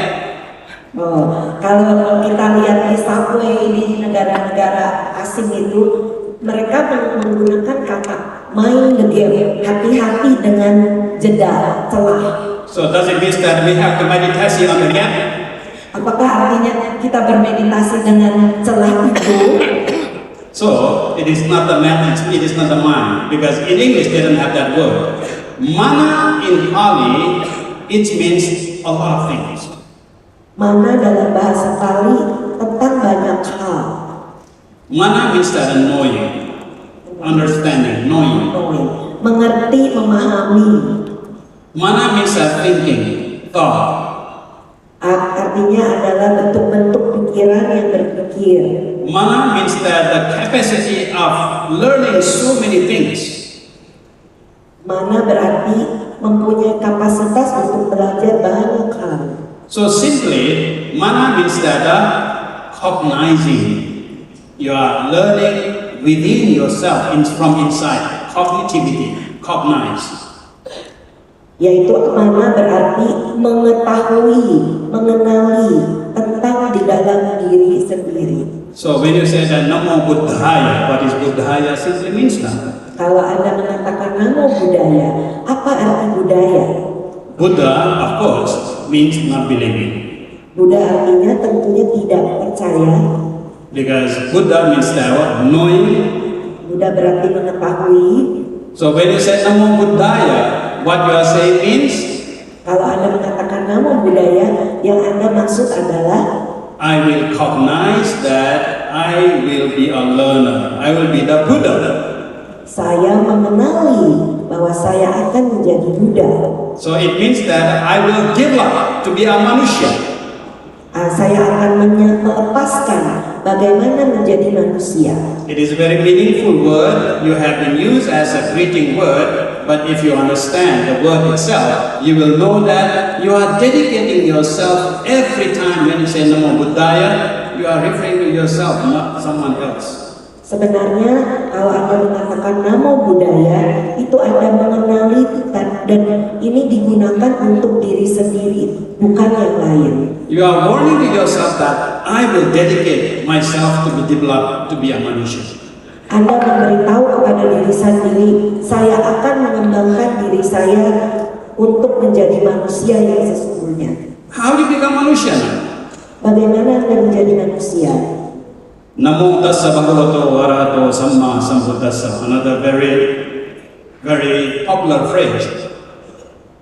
Kalau kita lihat di subway di negara-negara asing itu, mereka menggunakan kata mind the gap, hati-hati dengan jeda celah. So does it mean that we have to meditate on the gap? Apakah artinya kita bermeditasi dengan celah itu? So it is not the mind, it is not the mind, because in English they don't have that word. Mana in Pali, it means a lot of things. Mana dalam bahasa Pali tentang banyak hal. Mana means that knowing, understanding, knowing. Mengerti, memahami. Mana means that thinking, thought. Artinya adalah bentuk-bentuk pikiran yang berpikir. Mana means that the capacity of learning so many things. Mana berarti mempunyai kapasitas untuk belajar banyak hal. So simply, mana means that cognizing. You are learning within yourself, from inside. Cognitivity, cognize. Yaitu mana berarti mengetahui, mengenali tentang di dalam diri sendiri. So when you say that Namo Buddhaya, what is Buddhaya simply means that? Kalau Anda mengatakan Namo Buddhaya, apa arti budaya? Buddha, of course, means not believing. Buddha artinya tentunya tidak percaya. Because Buddha means that what? Knowing. Buddha berarti mengetahui. So when you say Namo Buddhaya, what you are saying means? Kalau Anda mengatakan Namo Buddhaya, yang Anda maksud adalah I will cognize that I will be a learner. I will be the Buddha. Saya mengenali bahwa saya akan menjadi Buddha. So it means that I will give up to be a manusia. Saya akan melepaskan bagaimana menjadi manusia. It is a very meaningful word. You have been used as a greeting word. But if you understand the word itself, you will know that you are dedicating yourself every time when you say Namo Buddhaya, you are referring to yourself, not someone else. Sebenarnya kalau Anda mengatakan Namo Buddhaya, itu Anda mengenali dan ini digunakan untuk diri sendiri, bukan yang lain. You are warning to yourself that I will dedicate myself to be developed to be a manusia. Anda memberitahu kepada diri sendiri, saya akan mengembangkan diri saya untuk menjadi manusia yang sesungguhnya. How do you become manusia? Bagaimana Anda menjadi manusia? Namo tassa bhagavato arahato samma sambuddhassa. Another very popular phrase.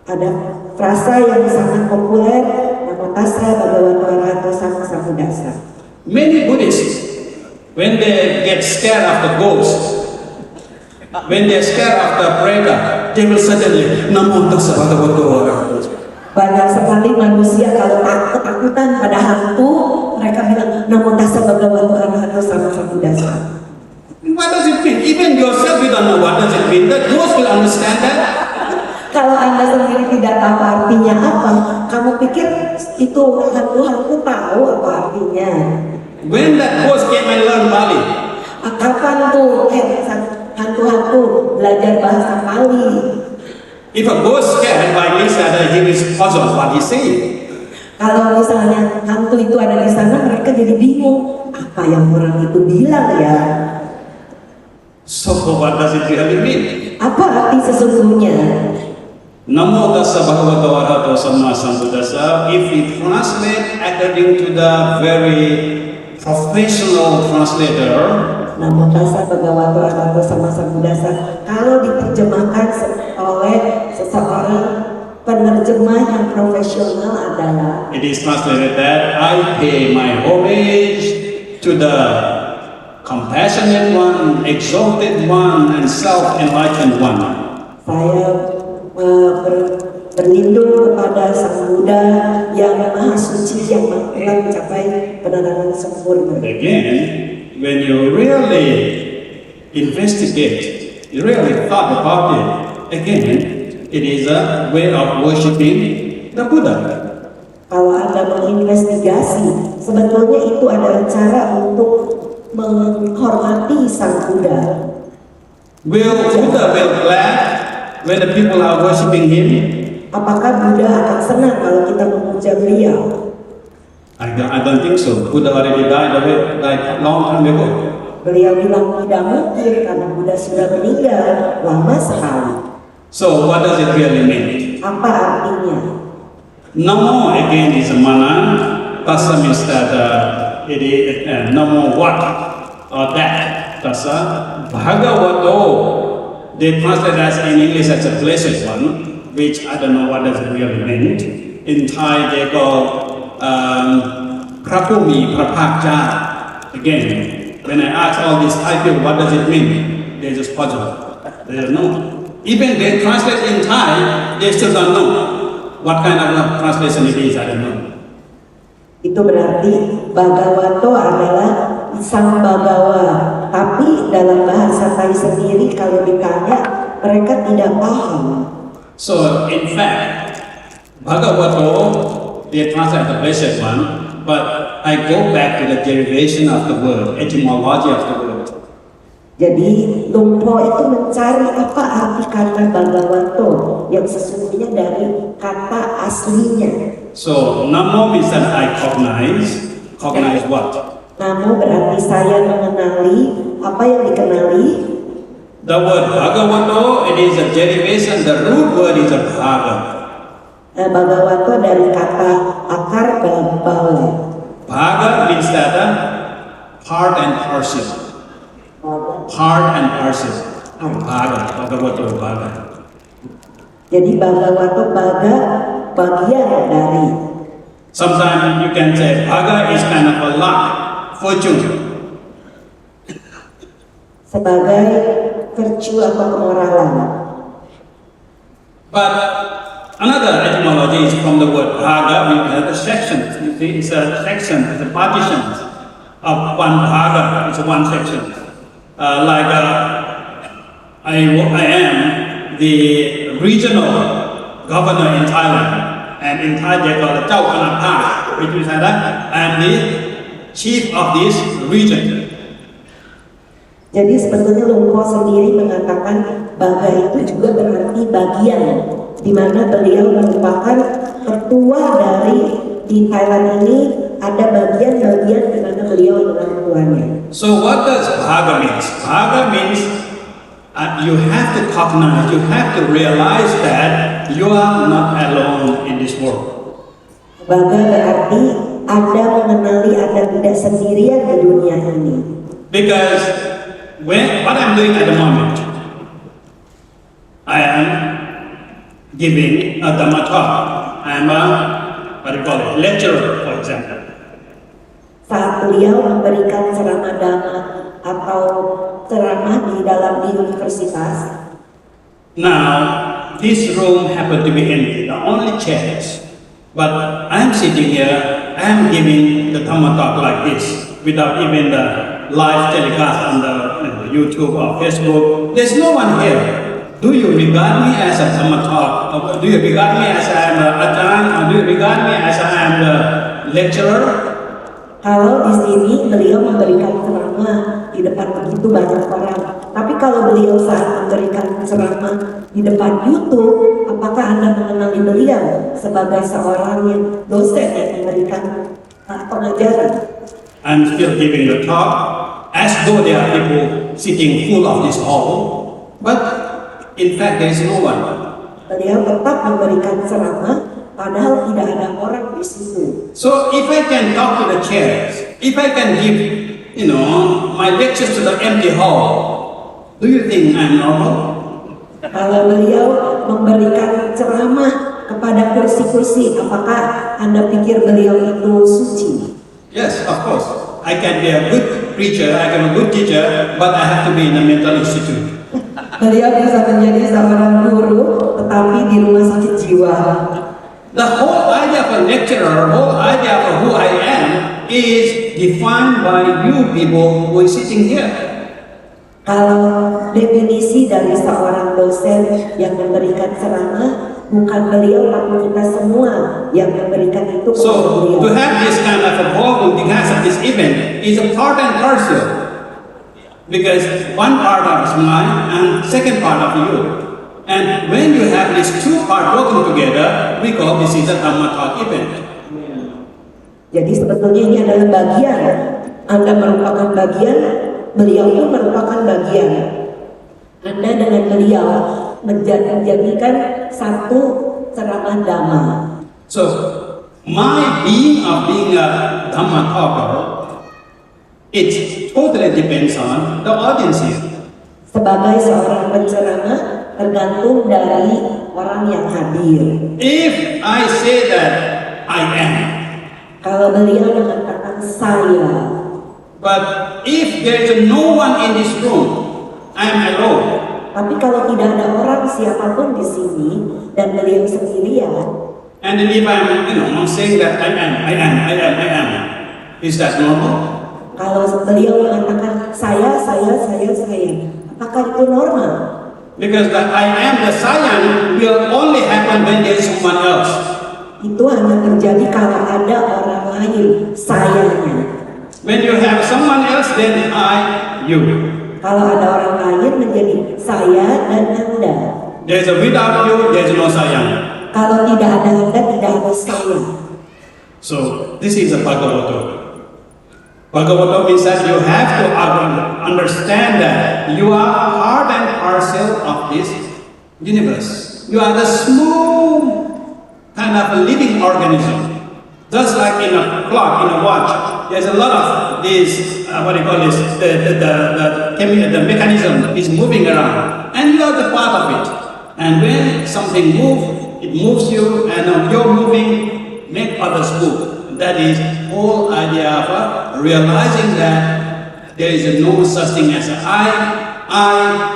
Ada frasa yang sangat populer, Namo tassa bhagavato arahato samma sambuddhassa. Many Buddhists, when they get scared of the ghost, when they're scared of the preta, they will suddenly Namo Tassa Bhagavato Arahato. Banyak sekali manusia kalau ketakutan pada hantu, mereka bilang Namo Tassa Bhagavato Arahato Sama Sambuddhassa. What does it mean? Even yourself you don't know what does it mean. That ghost will understand that. Kalau Anda sendiri tidak tahu artinya apa, kamu pikir itu hantu-hantu tahu apa artinya? When that ghost came and learned Bali, Kapan tuh hantu-hantu belajar bahasa Pali? if a ghost scared by me said that he is puzzled what he saying. Kalau misalnya hantu itu ada di sana, mereka jadi bingung apa yang orang itu bilang ya. So what does it really mean? Apa arti sesungguhnya? Namo Tassa Bhagavato Arahato Sama Sambuddhassa, if we translate according to the very professional translator, Namo Tassa Bhagavato Arahato Sama Sambuddhassa, kalau diterjemahkan oleh seseorang penerjemah yang profesional adalah, it is translated that I pay my homage to the compassionate one, exalted one, and self-enlightened one. saya berlindung kepada Sang Buddha yang maha suci yang telah mencapai penerangan sempurna. Again, when you really investigate, you really thought about it, again, it is a way of worshiping the Buddha. Kalau Anda menginvestigasi, sebetulnya itu adalah cara untuk menghormati Sang Buddha. Will Buddha will glad when the people are worshiping him? Apakah Buddha akan senang kalau kita memuja beliau? I don't think so. Buddha already died away like long time ago. Beliau bilang tidak mungkin karena Buddha sudah meninggal lama sekali. So what does it really mean? Apa artinya? Namo again is a mana. Tassa means that it is namo what or that. Tassa Bhagavato. They translate as in English as a blessed one, which I don't know what does it really mean. In Thai they call Prapumi Prapakja. Again, when I ask all these Thai people what does it mean, they just puzzle. They don't know. Even they translate in Thai, they still don't know what kind of translation it is. I don't know. Itu berarti Bhagavato adalah Sang Bhagawa, tapi dalam bahasa Thai sendiri kalau ditanya mereka tidak paham. So in fact, Bhagavato they translate the blessed one, but I go back to the derivation of the word, etymology of the word. Jadi Lumpo itu mencari apa arti kata Bhagavato yang sesungguhnya dari kata aslinya. So Namo means that I cognize what? Namo berarti saya mengenali. Apa yang dikenali? The word Bhagavato, it is a derivation, the root word is a Bhaga. Bhagavato dari kata akar bawa. Bhaga means that part and parcel. Part and parcel. Bhaga, Bhagavato, Bhaga. Jadi Bhagavato baga bagian dari. Sometimes you can say Bhaga is kind of a luck, fortune. Sebagai virtue atau kemoralan. But another etymology is from the word Bhaga, we have the section. You see, it's a section, it's a partition of one Bhaga, it's one section. I am the regional governor in Thailand. And in Thai they call it Chau Kanapa, which means that I am the chief of this region. Jadi sebetulnya Lumpo sendiri mengatakan baga itu juga berarti bagian, di mana beliau merupakan ketua dari di Thailand ini ada bagian-bagian di mana beliau adalah ketuanya. So what does Bhaga means? Bhaga means you have to cognize, you have to realize that you are not alone in this world. Baga berarti Anda mengenali Anda tidak sendirian di dunia ini. Because what I'm doing at the moment, I am giving a Dhamma talk. I am a lecturer, for example. Saat beliau memberikan ceramah dhamma atau ceramah di universitas, Now, this room happened to be empty, the only chairs. But I'm sitting here, I'm giving the Dhamma talk like this, without even the live telecast on the YouTube or Facebook. There's no one here. Do you regard me as a Dhamma talk? Or do you regard me as I am a Ajahn? Or do you regard me as I am the lecturer? Kalau di sini beliau memberikan ceramah di depan begitu banyak orang, tapi kalau beliau saat memberikan ceramah di depan YouTube, apakah Anda mengenali beliau sebagai seorang yang dosen yang memberikan pengajaran? I'm still giving the talk as though there are people sitting full of this hall, but in fact there is no one. Beliau tetap memberikan ceramah, padahal tidak ada orang di situ. So if I can talk to the chairs, if I can give, my lectures to the empty hall, do you think I'm normal? Kalau beliau memberikan ceramah kepada kursi-kursi, apakah Anda pikir beliau itu suci? Yes, of course. I can be a good preacher, I can be a good teacher, but I have to be in a mental institute. Beliau bisa menjadi seorang guru, tetapi di rumah sakit jiwa. The whole idea of a lecturer, whole idea of who I am, is defined by you people who are sitting here. Kalau definisi dari seorang dosen yang memberikan ceramah, bukan beliau tapi kita semua yang memberikan itu kepada So, beliau. to have this kind of a ballroom because of this event is a part and parcel. Because one part of is mine and second part of you. And when you have these two parts working together, we call this is a Dhamma talk event. Jadi sebetulnya ini adalah bagian. Anda merupakan bagian, beliau pun merupakan bagian. Anda dengan beliau menjadikan satu ceramah Dhamma. So, my being of being a Dhamma talker, it totally depends on the audience here. Sebagai seorang penceramah tergantung dari orang yang hadir. If I say that I am, Kalau beliau mengatakan saya, but if there is no one in this room, I am alone. tapi kalau tidak ada orang siapapun di sini dan beliau sendirian, And then if I'm saying that I am, is that normal? kalau beliau mengatakan saya, apakah itu normal? Because the I am, the sayang, will only happen when there is someone else. Itu hanya terjadi kalau ada orang lain, sayanya. When you have someone else, then I, you. Kalau ada orang lain menjadi saya dan Anda. There is a without you, there is no sayang. Kalau tidak ada Anda, tidak ada saya. So this is a Bhagavato. Bhagavato means that you have to understand that you are part and parcel of this universe. You are the small kind of a living organism. Just like in a clock, in a watch, there's a lot of this, the mechanism is moving around, and you are the part of it. And when something moves, it moves you, and you're moving, make others move. That is whole idea of realizing that there is no such thing as I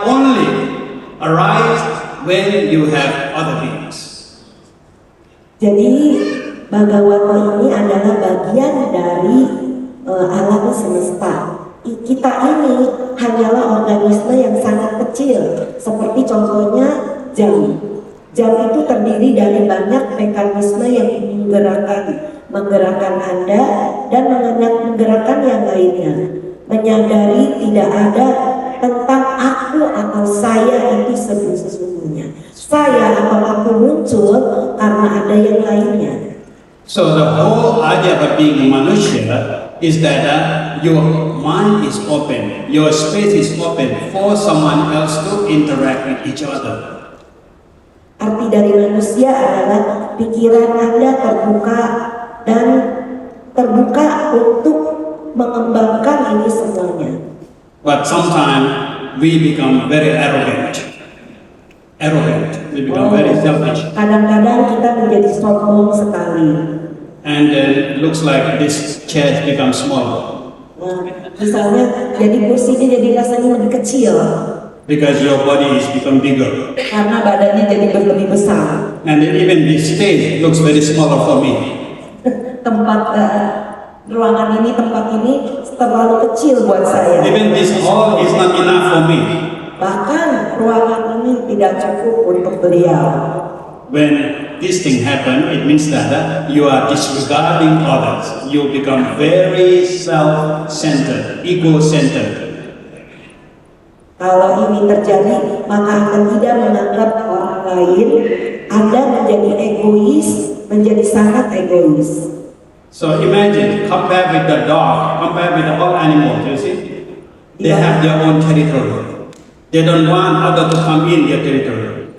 only arise when you have other beings. Jadi Bhagavato ini adalah bagian dari alam semesta. Kita ini hanyalah organisme yang sangat kecil, seperti contohnya jam. Jam itu terdiri dari banyak mekanisme yang menggerakkan Anda dan menggerakkan yang lainnya. Menyadari tidak ada tentang aku atau saya itu sesungguhnya. Saya atau aku muncul karena ada yang lainnya. So the whole idea of being a manusia is that your mind is open, your space is open for someone else to interact with each other. Arti dari manusia adalah pikiran Anda terbuka dan terbuka untuk mengembangkan ini semuanya. But sometimes we become very arrogant. We become very selfish. Kadang-kadang kita menjadi sombong sekali. And it looks like this chair becomes small. Nah, misalnya jadi kursinya jadi rasanya lebih kecil. because your body is become bigger. karena badannya jadi lebih besar. And even this stage looks very smaller for me. Tempat ruangan ini, tempat ini terlalu kecil buat saya. Even this hall is not enough for me. Bahkan ruangan ini tidak cukup untuk beliau. When this thing happen, it means that you are disregarding others. You become very self-centered, ego-centered. Kalau ini terjadi, maka Anda tidak menganggap orang lain. Anda menjadi egois, menjadi sangat egois. So imagine, compare with the dog, compare with all animals, you see? They have their own territory. They don't want others to come in their territory.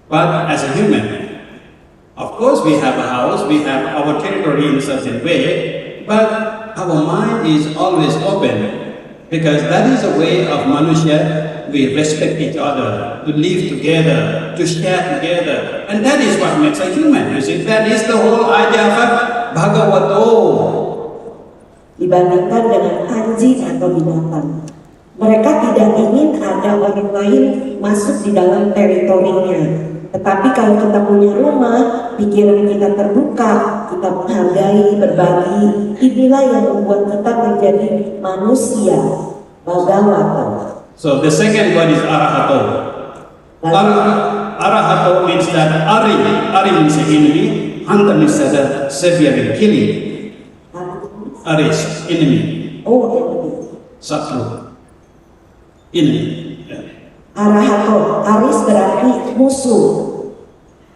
But as a human, of course we have a house, we have our territory in a certain way, but our mind is always open. Because that is a way of Manusia, we respect each other, to live together, to share together. And that is what makes a human, you see. That is the whole idea of Bhagavato. Dibandingkan dengan anjing atau binatang, mereka tidak ingin ada orang lain masuk di dalam teritorinya. Tetapi kalau kita punya rumah, pikiran kita terbuka, kita menghargai, berbagi, inilah yang membuat kita menjadi manusia, Bhagavata. So the second word is Arahato. Arahato means that Ari means enemy, Hanta means that severe killing. Ari is enemy, Oh, ini. Satru, enemy. Yeah. Arahato, Aris berarti musuh.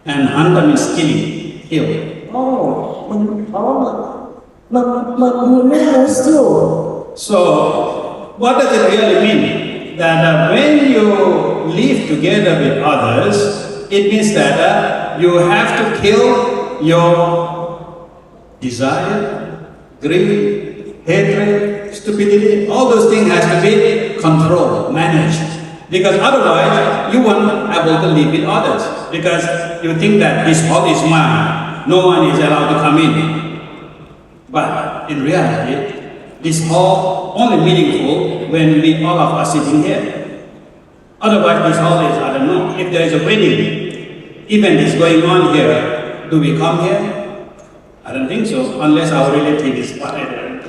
And Hanta means killing, kill. Membunuh musuh. So, what does it really mean? That when you live together with others, it means that you have to kill your desire, greed, hatred, stupidity. All those things has to be controlled, managed. Because otherwise, you won't able to live with others. Because you think that this hall is mine, no one is allowed to come in. But in reality, this hall only meaningful when we all of us sitting here. Otherwise, this hall is, I don't know, if there is a wedding event is going on here, do we come here? I don't think so, unless our relative is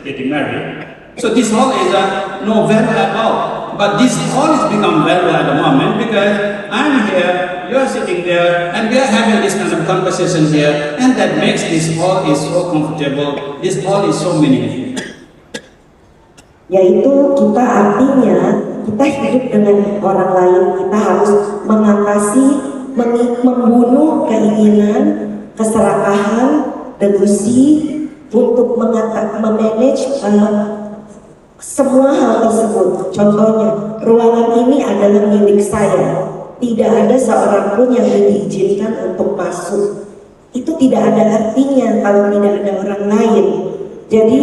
getting married. So this hall is no value at all. But this hall has become value at the moment because I'm here, you're sitting there, and we are having this kind of conversation here, and that makes this hall is so comfortable, this hall is so meaningful. Yaitu kita artinya kita hidup dengan orang lain, kita harus mengatasi, membunuh keinginan, keserakahan, delusi untuk memanage semua hal tersebut. Contohnya, ruangan ini adalah milik saya. Tidak ada seorang pun yang diizinkan untuk masuk. Itu tidak ada artinya kalau tidak ada orang lain. Jadi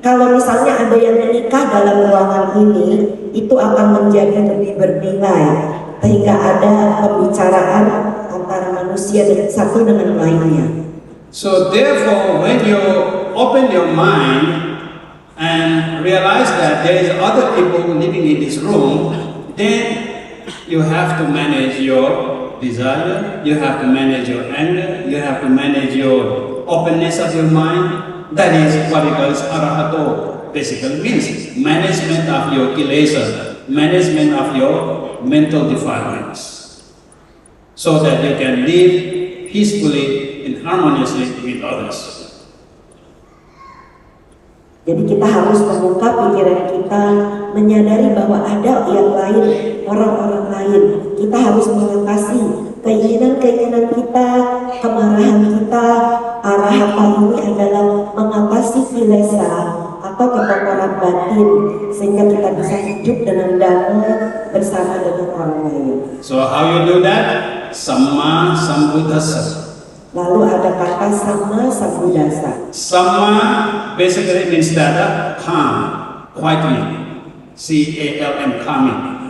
kalau misalnya ada yang menikah dalam ruangan ini, itu akan menjadi lebih bernilai, sehingga ada pembicaraan antara manusia satu dengan lainnya. So therefore, when you open your mind and realize that there is other people living in this room, then you have to manage your desire, you have to manage your anger, you have to manage your openness of your mind. That is what it calls Arahato. Basically means management of your kilesa, management of your mental defilements, so that you can live peacefully and harmoniously with others. Jadi kita harus membuka pikiran kita, menyadari bahwa ada yang lain, orang-orang lain. Kita harus mengatasi keinginan-keinginan kita, kemarahan kita. Arahata ini adalah mengatasi kilesa atau kekotoran batin, sehingga kita bisa hidup dengan damai bersama dengan orang lain. So how you do that? Samma Sambuddhassa. Lalu ada kata sama sambuddhasa. Sama basically means that calm, quietening. C-A-L-M, calming.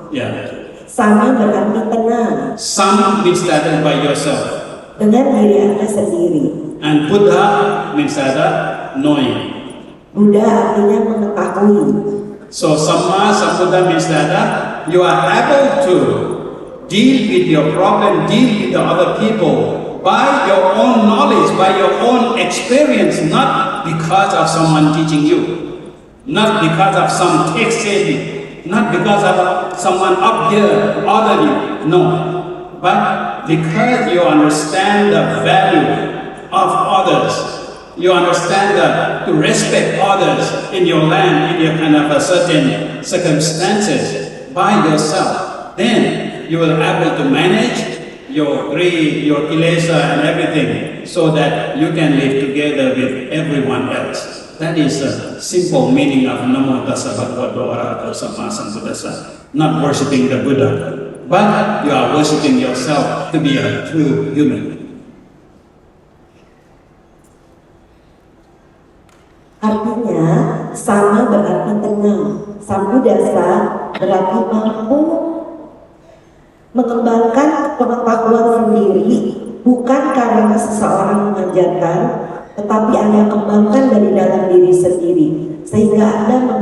Yeah. Sama berarti tenang. Sam means that by yourself. Dengan diri Anda sendiri. And Buddha means that knowing. Buddha artinya mengetahui. So Samma Sambuddha means that you are able to deal with your problem, deal with the other people by your own knowledge, by your own experience, not because of someone teaching you, not because of some tech savvy, not because of someone up here order you, no, but because you understand the value of others. You understand that to respect others in your land, in your kind of a certain circumstances by yourself, then you will be able to manage your greed, your kilesa and everything so that you can live together with everyone else. That is the simple meaning of Namo Tassa Bhagavato Arahato Samma Sambuddhassa. Not worshipping the Buddha, but you are worshipping yourself to be a true human. Artinya, sama berarti tenang, sambuddhasa berarti mampu mengembangkan pengetahuan sendiri, bukan karena seseorang mengajarkan, tetapi Anda kembangkan dari dalam diri sendiri, sehingga Anda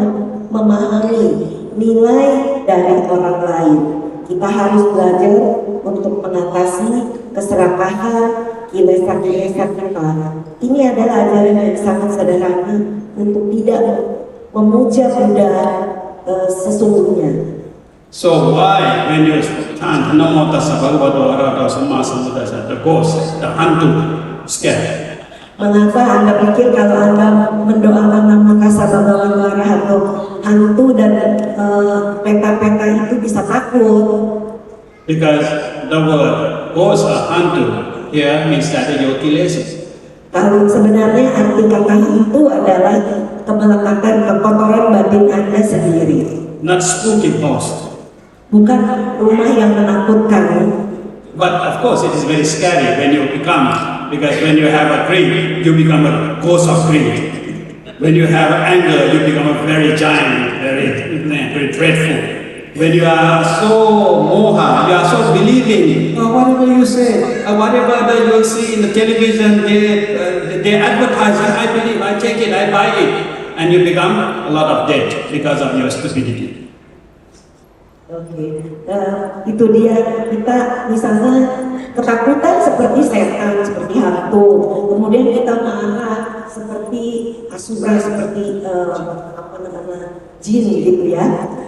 memahami nilai dari orang lain. Kita harus belajar untuk mengatasi keserakahan, kilesa-kilesa kita. Ini adalah ajaran yang sangat sederhana untuk tidak memuja Buddha sesungguhnya. So why, when you chant Namo Tassa Bhagavato Arahato Samma Sambuddhassa, the ghost, the hantu, scared? Mengapa Anda pikir kalau Anda mendoakan Namo Tassa Bhagavato Arahato, hantu dan peta-peta itu bisa takut? Because the word ghost or hantu here means that your kilesa. Kalau sebenarnya arti kata hantu adalah kemelekatan, kekotoran batin Anda sendiri. Not spooky ghost. Bukan rumah yang menakutkan. But of course it is very scary when you become, because when you have a greed, you become a ghost of greed. When you have anger, you become a very giant, very dreadful. When you are so moha, you are so believing, whatever you say, whatever that you see in the television, they advertise it, I believe, I take it, I buy it. And you become a lot of debt because of your stupidity. Oke, itu dia, kita misalnya ketakutan seperti setan, seperti hantu, kemudian kita marah seperti asura, seperti jin gitu ya,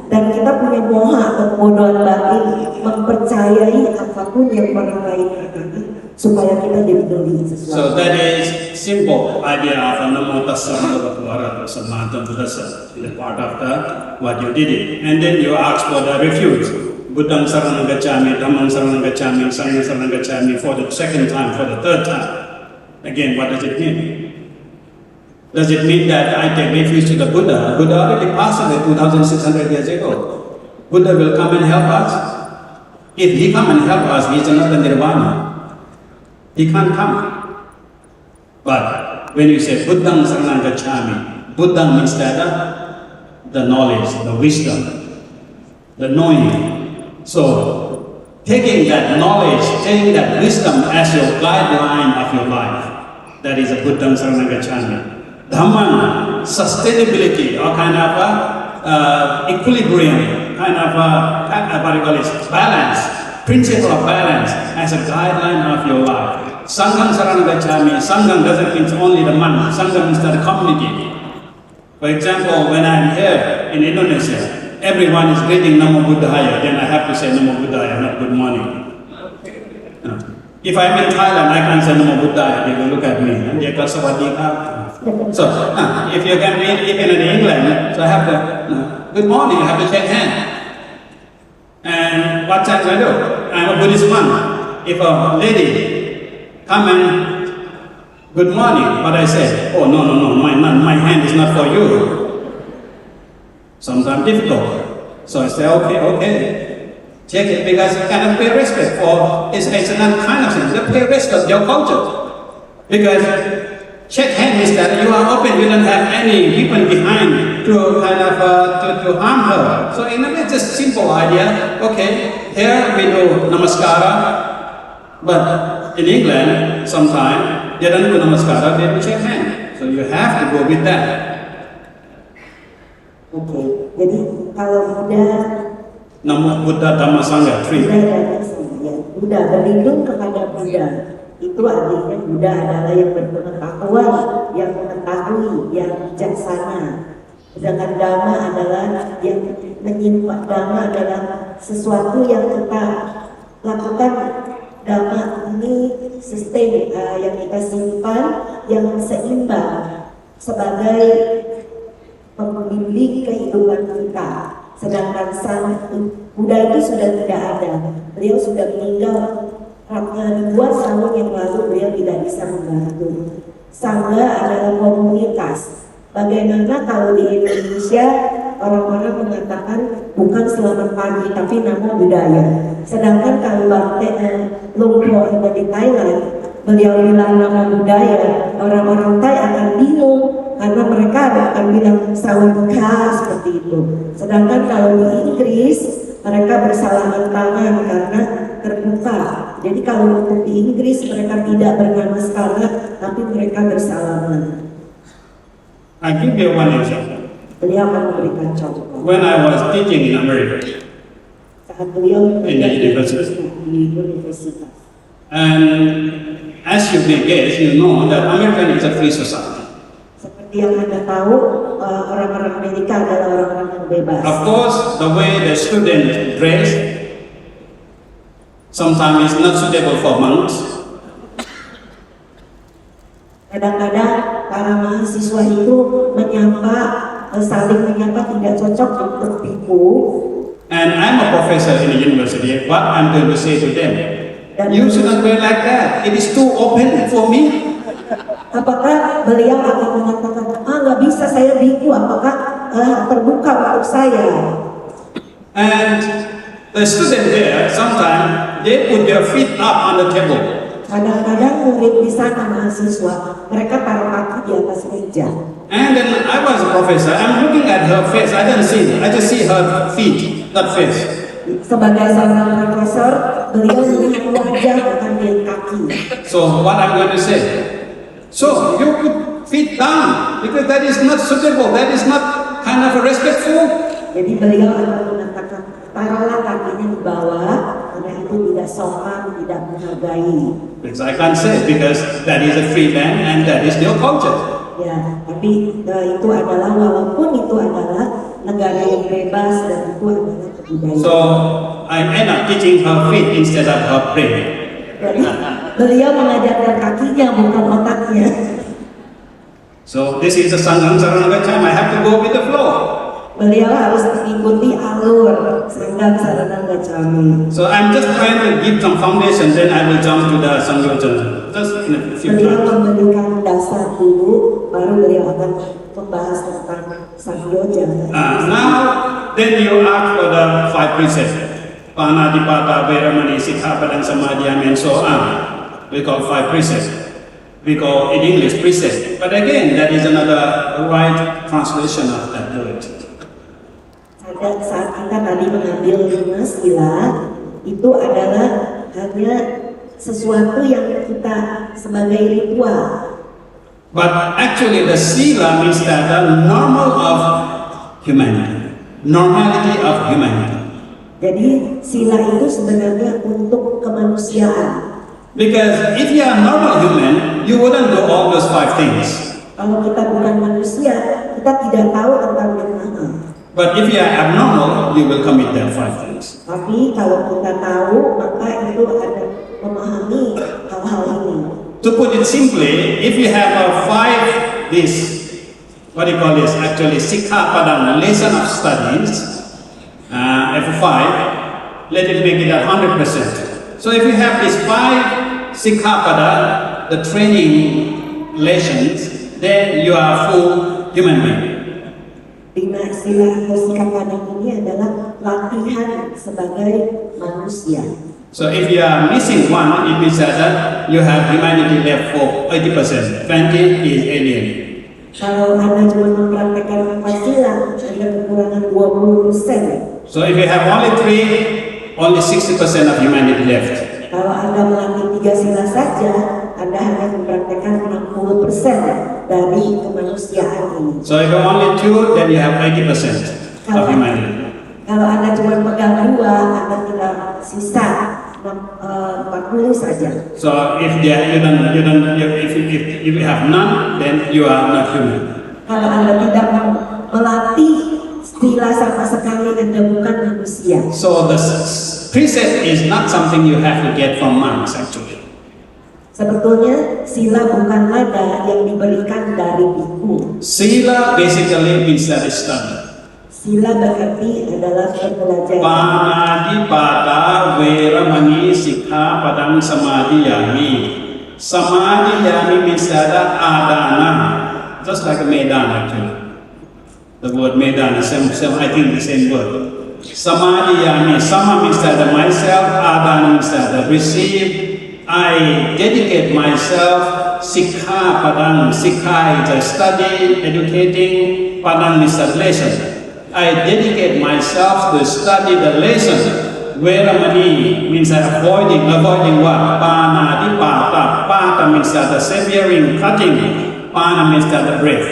dan kita punya moha atau kebodohan batin mempercayai apapun yang orang lain katakan supaya kita jadi beli sesuatu. So that is simple idea of Namo Tassa Bhagavato Arahato Samma Sambuddhassa, the part of what you did it, and then you ask for the refuge. Buddhang Saranam Gacchami, Dhammam Saranam Gacchami, Sangham Saranam Gacchami for the second time, for the third time. Again, what does it mean? Does it mean that I take refuge to the Buddha? Buddha already passed away 2,600 years ago. Buddha will come and help us. If he come and help us, he is not the nirvana. He can't come. But when you say Buddhang Saranam Gacchami, Buddha means that the knowledge, the wisdom, the knowing. So taking that knowledge, taking that wisdom as your guideline of your life, that is a Buddhang Saranam Gacchami. Dhamman, sustainability or kind of equilibrium, kind of what you call it, balance, principle of balance as a guideline of your life. Sangham Saranam Gacchami, Sangham doesn't mean only the man, Sangham means the community. For example, when I'm here in Indonesia, everyone is greeting Namo Buddhaya, then I have to say Namo Buddhaya, not good morning. If I'm in Thailand, I can't say Namo Buddhaya, they will look at me, and they call Sawadika. So, if you can be even in England, so I have to, good morning, I have to shake hand. And what time I do? I'm a Buddhist monk. If a lady come and, good morning, what I say? Oh, no, my hand is not for you. Sometimes difficult. So I say, okay. Check it, because you cannot pay respect for, it's not kind of thing, you pay respect to your culture. Because check hand is that you are open, you don't have any weapon behind to kind of to harm her. So in a way, just simple idea. Okay, here we do namaskara, but in England, sometimes they don't do namaskara, they do check hand. So you have to go with that. Oke, jadi kalau Buddha Namo Buddha Dhamma Sangha, Buddha 3. dan Sangha, ya. Buddha, berlindung kepada Buddha. Itu artinya Buddha adalah yang berpengetahuan, yang mengetahui, yang bijaksana. Sedangkan Dhamma adalah yang menyimpan. Dhamma adalah sesuatu yang kita lakukan. Dhamma ini sistem yang kita simpan, yang seimbang sebagai pembimbing kehidupan kita. Sedangkan Buddha itu sudah tidak ada. Beliau sudah meninggal ribuan tahun yang lalu, beliau tidak bisa membantu. Sangha adalah komunitas. Bagaimana kalau di Indonesia orang-orang mengatakan bukan selamat pagi tapi nama budaya. Sedangkan kalau Lumpur ada di Thailand, beliau bilang nama budaya, orang-orang Thai akan bingung karena mereka akan bilang sawadika seperti itu. Sedangkan kalau di Inggris mereka bersalaman tangan karena terbuka. Jadi kalau untuk di Inggris mereka tidak bernama skala tapi mereka bersalaman. I give you one example. Beliau akan memberikan contoh. When I was teaching in America, Saat beliau In the university. di universitas. and as you may guess, you know that America is a free society. Seperti yang Anda tahu, orang-orang Amerika adalah orang-orang yang bebas. Of course, the way the student dress sometimes is not suitable for monks. Kadang-kadang para mahasiswa itu saling menyapa tidak cocok untuk tipu. And I'm a professor in the university. What I'm going to say to them? You shouldn't wear like that. It is too open for me. Apakah beliau akan mengatakan, nggak bisa saya biku, apakah terbuka untuk saya? And the student there, sometimes they put their feet up on the table. Kadang-kadang murid di sana mahasiswa, mereka taruh kaki di atas meja. And then I was a professor. I'm looking at her face. I don't see it. I just see her feet, not face. Sebagai seorang profesor, beliau melihat wajah bukan lihat kaki. So what I'm going to say? So you put feet down because that is not suitable. That is not kind of respectful. Jadi beliau akan mengatakan, taruhlah kakinya di bawah, karena itu tidak sopan, tidak menghargai. Which I can't say because that is a free land and that is their culture. Ya, tapi itu adalah, walaupun itu adalah negara yang bebas dan itu adalah kebudayaan. So I end up teaching her feet instead of her brain. Jadi beliau mengajarkan kakinya bukan otaknya. So this is a Sangham Saranagacham. I have to go with the flow. Beliau harus mengikuti alur Sangham Saranagacchami. So I'm just trying to give some foundation, then I will jump to the Sangyojana. Just in a few Beliau times. memberikan dasar dulu, baru beliau akan membahas tentang Sangyojana. Now, then you ask for the 5 precepts. Panatipata, Veramani, Sikkhapadam, Samadhiyam, and so on. We call 5 precepts. We call in English precepts. But again, that is another right translation of that word. Saat kita tadi mengambil 5 sila, itu adalah hanya sesuatu yang kita sebagai ritual. But actually, the sila means that the normal of humanity, normality of humanity. Jadi sila itu sebenarnya untuk kemanusiaan. Because if you are normal human, you wouldn't do all those 5 things. Kalau kita bukan manusia, kita tidak tahu tentang yang mana. But if you are abnormal, you will commit that 5 things. Tapi kalau kita tahu, maka itu ada memahami hal-hal ini. To put it simply, if you have a 5, what do you call this? Actually, Sikkhapadam, lesson of studies, F5, let it make it 100%. So if you have these 5 Sikkhapada, the training lessons, then you are full human being. Sila atau Sikkhapadam ini adalah latihan sebagai manusia. So if you are missing 1, it means that you have humanity left for 80%. 20 is alien. Kalau Anda cuma mempraktekkan 4 sila, Anda kekurangan 20%. So if you have only 3, only 60% of humanity left. Kalau Anda melatih 3 sila saja, Anda hanya mempraktekkan 60% dari kemanusiaan ini. So if you have only 2, then you have 80% of humanity. Kalau Anda cuma pegang 2, Anda tinggal sisa 40 saja. So if you have none, then you are not human. Kalau Anda tidak melatih sila sama sekali, Anda bukan manusia. So the precept is not something you have to get from monks actually. Sebetulnya sila bukan ada yang diberikan dari biku. Sila basically means that is study. Sila berarti adalah pembelajaran. Panadipada Veramani Sikha Padang Samadhiyami. Samadhiyami means that adana, just like a medan actually. The word medan is same, I think the same word. Samadhiyami, sama means that myself, adana means that receive. I dedicate myself. Sikha Padang, Sikha is a study, educating. Padang means a lesson. I dedicate myself to study the lesson. Veramani means avoiding what? Panadipata. Pata means that the severing, cutting. Pana means that the breath.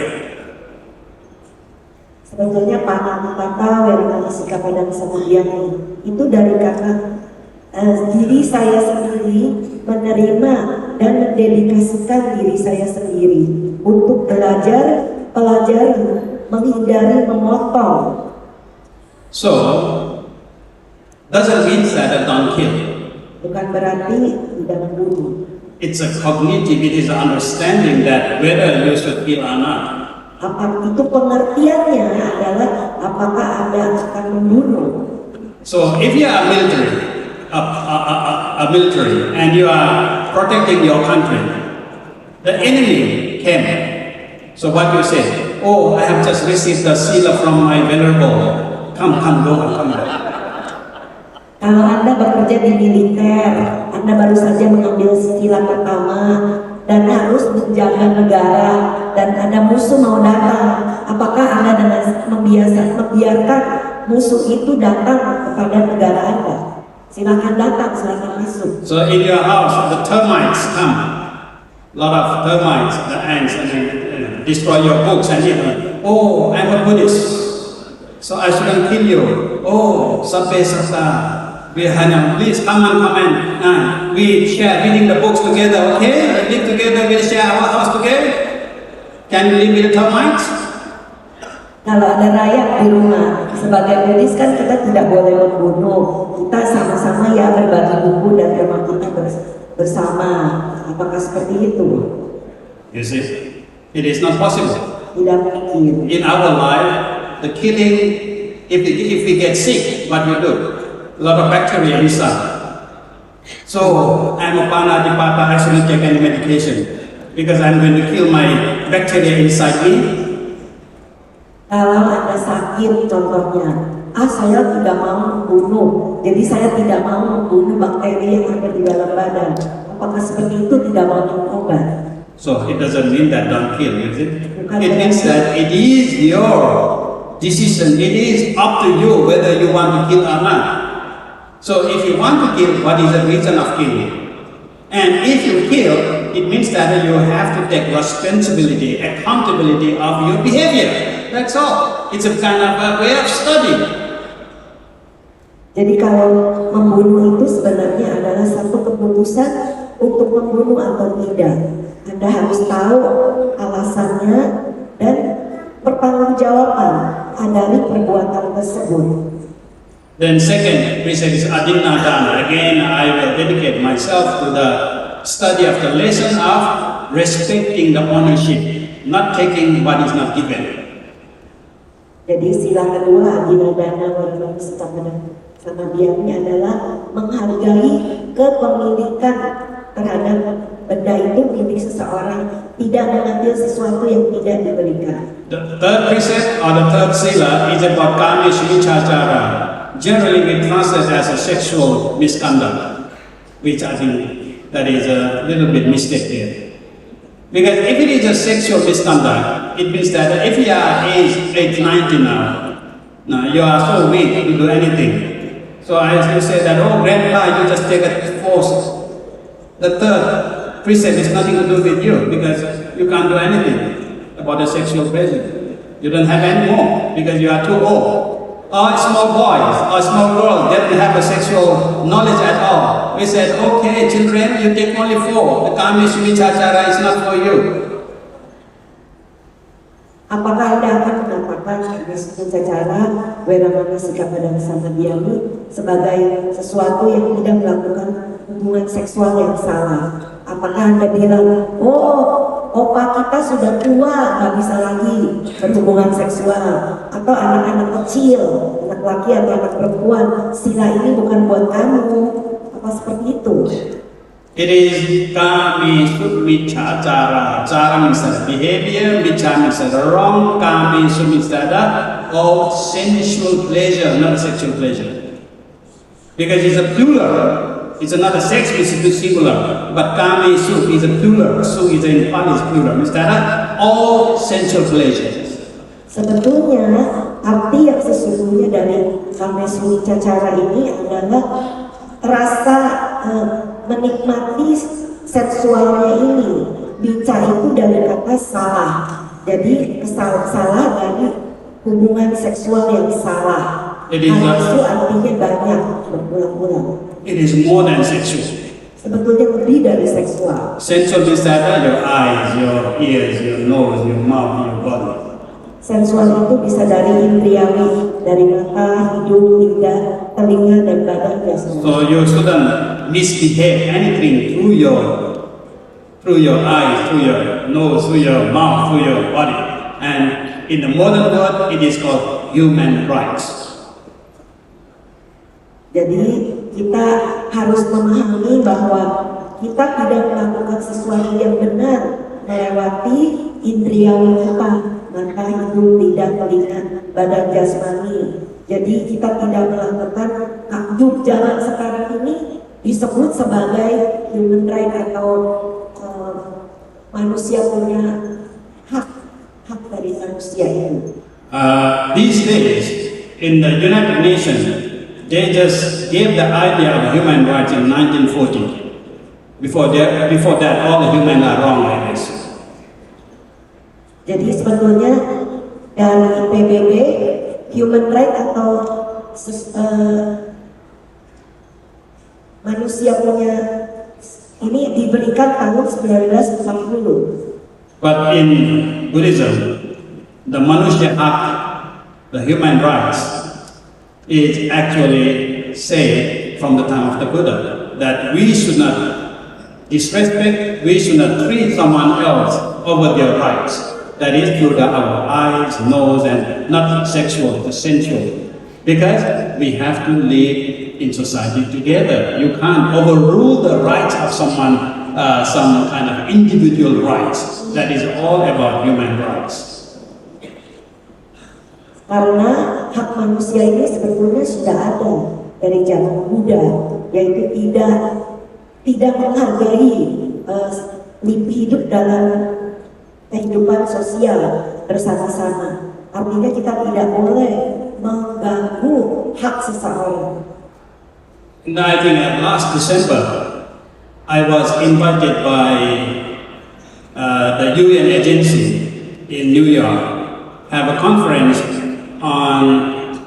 Sebetulnya panadipata, Veramani, Sikha Padang Samadhiyami itu dari kata diri saya sendiri menerima dan mendedikasikan diri saya sendiri untuk belajar, pelajari, menghindari memotong. So, doesn't mean that don't kill. Bukan berarti tidak membunuh. It's a cognitive, it is an understanding that whether you should kill or not. Apa itu pengertiannya adalah apakah Anda akan membunuh? So, if you are military, military, and you are protecting your country, the enemy came. So what you say? Oh, I have just received the sila from my venerable. Come, go. Kalau Anda bekerja di militer, Anda baru saja mengambil sila pertama dan harus menjaga negara, dan ada musuh mau datang. Apakah Anda dengan membiarkan musuh itu datang kepada negara Anda? Silakan datang, silakan masuk. So in your house, the termites come. Lot of termites, the ants, and destroy your books and even, oh, I'm a Buddhist, so I shouldn't kill you. Oh, sabbe sata, please come and we share reading the books together, okay? We live together, we share our house together. Can you live with the termites? Kalau ada rakyat di rumah, sebagai Buddhis kan kita tidak boleh membunuh. Kita sama-sama ya berbagi buku dan rumah kita bersama. Apakah seperti itu? You see, it is not possible. Tidak mungkin. In our life, the killing, if we get sick, what we do? A lot of bacteria inside. So I'm a panadipata, I shouldn't take any medication because I'm going to kill my bacteria inside me. Kalau Anda sakit, contohnya, saya tidak mau membunuh, jadi saya tidak mau membunuh bakteri yang ada di dalam badan. Apakah seperti itu tidak mau minum obat? So it doesn't mean that don't kill, is it? It means that it is your decision. It is up to you whether you want to kill or not. So if you want to kill, what is the reason of killing? And if you kill, it means that you have to take responsibility, accountability of your behavior. That's all. It's a kind of a way of study. Jadi kalau membunuh itu sebenarnya adalah satu keputusan untuk membunuh atau tidak. Anda harus tahu alasannya dan pertanggungjawaban dari perbuatan tersebut. Then second precept is adinadana. Again, I will dedicate myself to the study of the lesson of respecting the ownership, not taking what is not given. Jadi sila kedua adinadana Veramani Sikha Padang Samadhiyami adalah menghargai kepemilikan terhadap benda itu milik seseorang, tidak mengambil sesuatu yang tidak diberikan. The third precept or the third sila is about kamesh vichachara. Generally we translate as a sexual misconduct, which I think that is a little bit mistake there. Because if it is a sexual misconduct, it means that if you are age 90 now you are so weak to do anything. So I used to say that, oh grandpa, you just take a force. The third precept is nothing to do with you because you can't do anything about the sexual pleasure. You don't have any more because you are too old. or small boys or small girls that have a sexual knowledge at all. We said, okay, children, you take only 4. The Kami Sumichachara is not for you. Apakah Anda akan mengatakan cara Weramana Sikap Badan Samadhyani sebagai sesuatu yang tidak melakukan hubungan seksual yang salah? Apakah Anda bilang, oh, opa kita sudah tua, nggak bisa lagi berhubungan seksual? Atau anak-anak kecil, anak laki atau anak perempuan, sila ini bukan buat kamu? Apa seperti itu? It is Kami Sumichachara. Chara means behavior, Micha means wrong, Kami Sumichachara, all sensual pleasure, not sexual pleasure. Because it's a plural, it's not a sex, it's a singular. But Kami Su is a plural, Su is in Pali is plural. Means that all sensual pleasures. Sebetulnya arti yang sesungguhnya dari Kami Sumichachara ini adalah rasa menikmati seksualnya ini. Bica itu dari kata salah, jadi salah dari hubungan seksual yang salah. Itu artinya banyak, berulang-ulang. It is more than sexual. Sebetulnya lebih dari seksual. Sensual means that your eyes, your ears, your nose, your mouth, your body. Sensual itu bisa dari indriawi, dari mata, hidung, lidah, telinga, dan badan jasmani. So you shouldn't misbehave anything through your eyes, through your nose, through your mouth, through your body. And in the modern world, it is called human rights. Jadi kita harus memahami bahwa kita tidak melakukan sesuatu yang benar melewati indriawi kita, mata, hidung, lidah, telinga, badan jasmani. Jadi kita tidak melakukan hidup zaman sekarang ini disebut sebagai human right atau manusia punya hak dari manusia ini. These days, in the United Nations, they just gave the idea of human rights in 1940. Before that, all the human are wrong like this. Jadi sebetulnya dari PBB, human right atau manusia punya ini diberikan tahun 1940. But in Buddhism, the Manushya Hak, the human rights, is actually said from the time of the Buddha that we should not disrespect, we should not treat someone else over their rights. That is through our eyes, nose, and not sexual, the sensual. Because we have to live in society together. You can't overrule the rights of someone, some kind of individual rights. That is all about human rights. Karena hak manusia ini sebetulnya sudah ada dari zaman Buddha, yaitu tidak menghargai hidup dalam kehidupan sosial bersama-sama. Artinya kita tidak boleh mengganggu hak seseorang. And I think last December, I was invited by the UN agency in New York have a conference on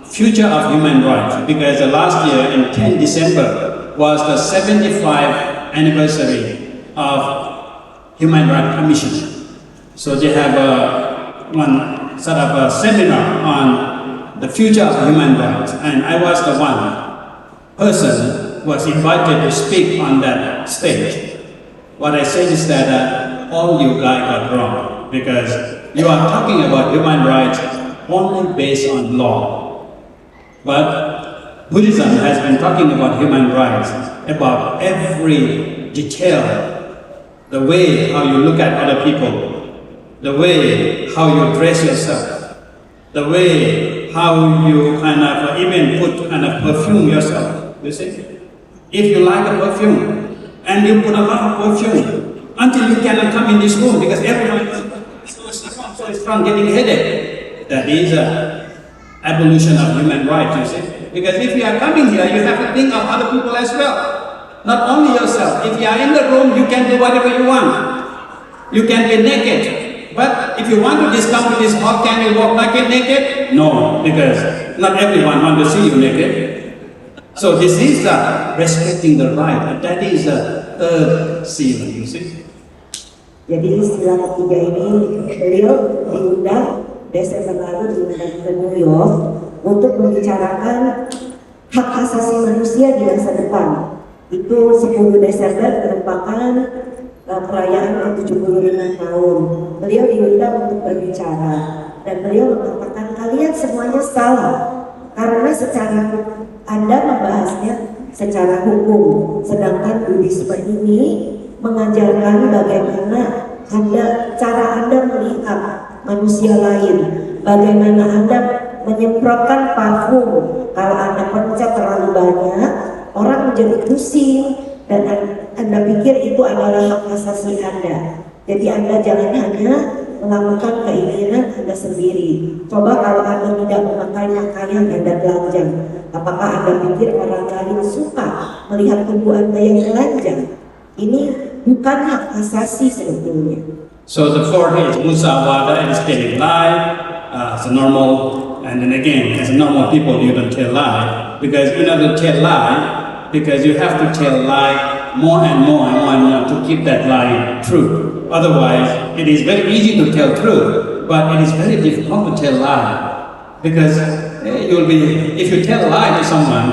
future of human rights, because last year in 10 December was the 75th anniversary of Human Rights Commission. So they have one sort of a seminar on the future of human rights, and I was the one person was invited to speak on that stage. What I said is that all you guys are wrong, because you are talking about human rights only based on law. But Buddhism has been talking about human rights about every detail, the way how you look at other people, the way how you dress yourself, the way how you kind of even put kind of perfume yourself. You see, if you like a perfume and you put a lot of perfume until you cannot come in this room because everyone is so strong, getting headache. That is evolution of human rights. You see, because if you are coming here, you have to think of other people as well, not only yourself. If you are in the room, you can do whatever you want. You can be naked. But if you want to come to this hall, can you walk naked? No, because not everyone want to see you naked. So this is the respecting the right, and that is the third seal, you see. Jadi istilah ketiga ini beliau diundang Desember lalu diundang ke New York untuk membicarakan hak asasi manusia di masa depan. Itu 10 Desember merupakan perayaan 75 tahun. Beliau diundang untuk berbicara dan beliau mengatakan kalian semuanya salah karena secara Anda membahasnya secara hukum, sedangkan Buddhisme ini mengajarkan bagaimana cara Anda melihat manusia lain, bagaimana Anda menyemprotkan parfum. Kalau Anda pencet terlalu banyak, orang menjadi pusing dan Anda pikir itu adalah hak asasi Anda. Jadi Anda jangan hanya melakukan keinginan Anda sendiri. Coba kalau Anda tidak memakai pakaian Anda telanjang, apakah Anda pikir orang lain suka melihat tubuh Anda yang telanjang? Ini bukan hak asasi sebetulnya. So the fourth is musawada, is telling lie, it's a normal, and then again, as a normal people, you don't tell lie, because in order to tell lie, because you have to tell lie more and more to keep that lie true. Otherwise, it is very easy to tell truth, but it is very difficult to tell lie, because if you tell lie to someone,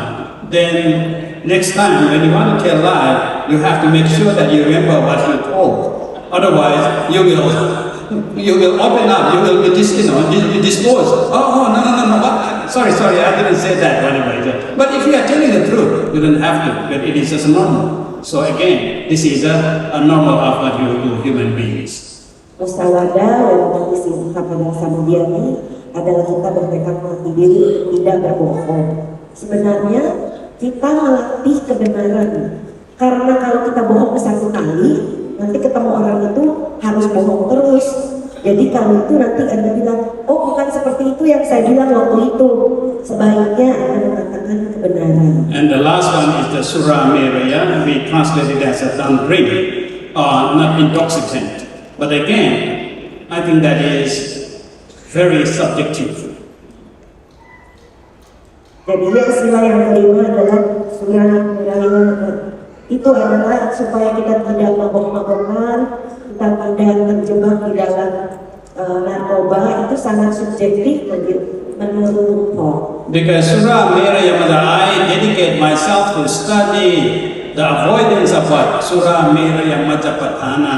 then next time when you want to tell lie, you have to make sure that you remember what you told. Otherwise, you will open up. You will be disclosed. Oh, no. What? Sorry, I didn't say that. Anyway, but if you are telling the truth, you don't have to. But it is just normal. So again, this is a normal of what you do, human beings. Musawada yang tadi disingkat pada Samudiani adalah kita bertekad mati diri tidak berbohong. Sebenarnya kita melatih kebenaran. Karena kalau kita bohong satu kali, nanti ketemu orang itu harus bohong terus. Jadi kalau itu nanti Anda bilang, oh bukan seperti itu yang saya bilang waktu itu. Sebaiknya Anda mengatakan kebenaran. And the last one is the Sura Meraya, we translate it as a don't drink, not intoxicant. But again, I think that is very subjective. Jadi istilah yang kelima adalah Sura Meraya. Itu adalah supaya kita tidak mabok-mabokan, kita tidak terjebak di dalam narkoba. Itu sangat subjektif menurut Paul. Because Surah Merayamada, I dedicate myself to study the avoidance of what? Surah Merayamada Patana.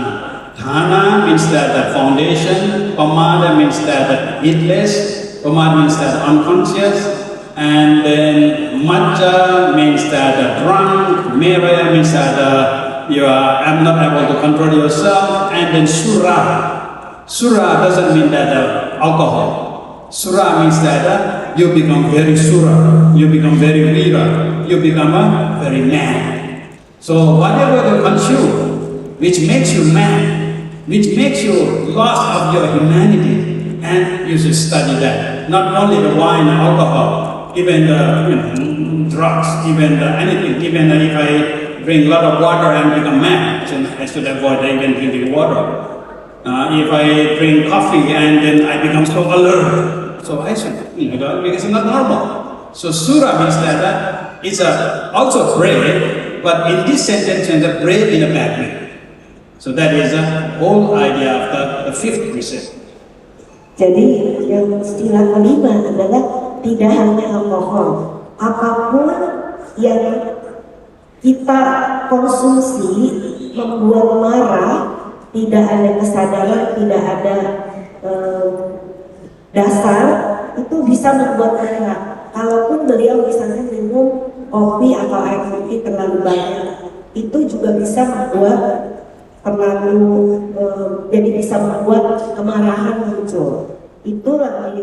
Dhana means that the foundation, Pamada means that the heedless, Pamada means that unconscious, and then Majja means that drunk, Meraya means that you are not able to control yourself, and then Surah. Surah doesn't mean that alcohol. Surah means that you become very surah, you become very vira, you become very mad. So whatever you consume, which makes you mad, which makes you lost of your humanity, and you should study that. Not only the wine and alcohol, even the drugs, even anything, even if I drink a lot of water and become mad, so I should avoid even drinking water. If I drink coffee and then I become so alert, so I should, because it's not normal. So surah means that it's also brave, but in this sentence, it's brave in a bad way. So that is the whole idea of the fifth precept. Jadi yang istilah kelima adalah tidak hanya alkohol, apapun yang kita konsumsi membuat marah, tidak ada kesadaran, tidak ada dasar, itu bisa membuat marah. Kalaupun beliau misalnya minum kopi atau air putih terlalu banyak, itu juga bisa membuat jadi bisa membuat kemarahan muncul. Itulah